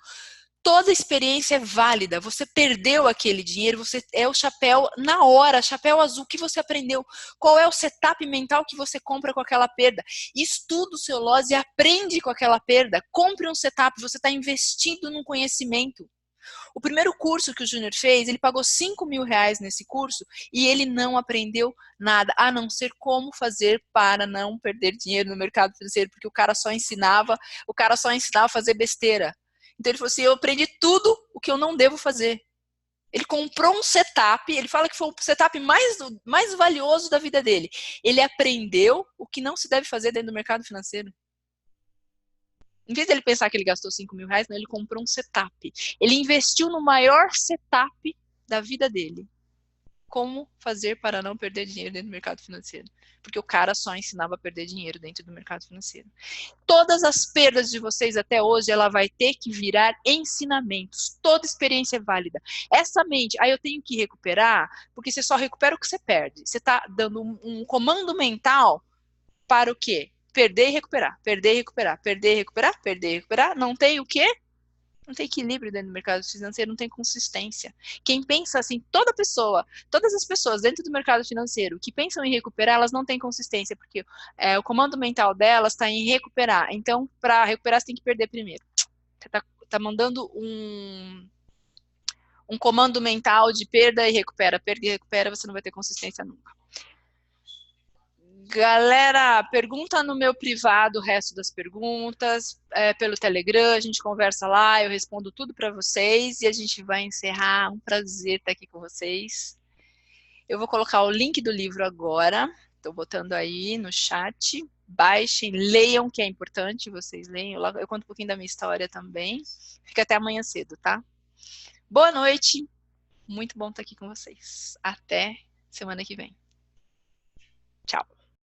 Toda experiência é válida. Você perdeu aquele dinheiro, você é o chapéu na hora, chapéu azul que você aprendeu. Qual é o setup mental que você compra com aquela perda? Estuda o seu loss e aprende com aquela perda. Compre um setup, você está investindo num conhecimento. O primeiro curso que o Júnior fez, ele pagou R$5.000 nesse curso e ele não aprendeu nada, a não ser como fazer para não perder dinheiro no mercado financeiro, porque o cara só ensinava a fazer besteira. Então ele falou assim, eu aprendi tudo o que eu não devo fazer. Ele comprou um setup, ele fala que foi o setup mais valioso da vida dele. Ele aprendeu o que não se deve fazer dentro do mercado financeiro. Em vez dele pensar que ele gastou R$5.000, não, ele comprou um setup. Ele investiu no maior setup da vida dele. Como fazer para não perder dinheiro dentro do mercado financeiro? Porque o cara só ensinava a perder dinheiro dentro do mercado financeiro. Todas as perdas de vocês até hoje, ela vai ter que virar ensinamentos. Toda experiência é válida. Essa mente, eu tenho que recuperar, porque você só recupera o que você perde. Você está dando um comando mental para o quê? Perder e recuperar, perder e recuperar, perder e recuperar, perder e recuperar. Não tem o quê? Não tem equilíbrio dentro do mercado financeiro, não tem consistência. Quem pensa assim, todas as pessoas dentro do mercado financeiro que pensam em recuperar, elas não têm consistência, porque o comando mental delas está em recuperar. Então, para recuperar, você tem que perder primeiro. Você tá mandando um comando mental de perda e recupera, você não vai ter consistência nunca. Galera, pergunta no meu privado o resto das perguntas, pelo Telegram, a gente conversa lá, eu respondo tudo para vocês e a gente vai encerrar. Um prazer estar aqui com vocês. Eu vou colocar o link do livro agora, estou botando aí no chat. Baixem, leiam, que é importante, vocês leiam. Eu conto um pouquinho da minha história também. Fica até amanhã cedo, tá? Boa noite, muito bom estar aqui com vocês. Até semana que vem. Tchau.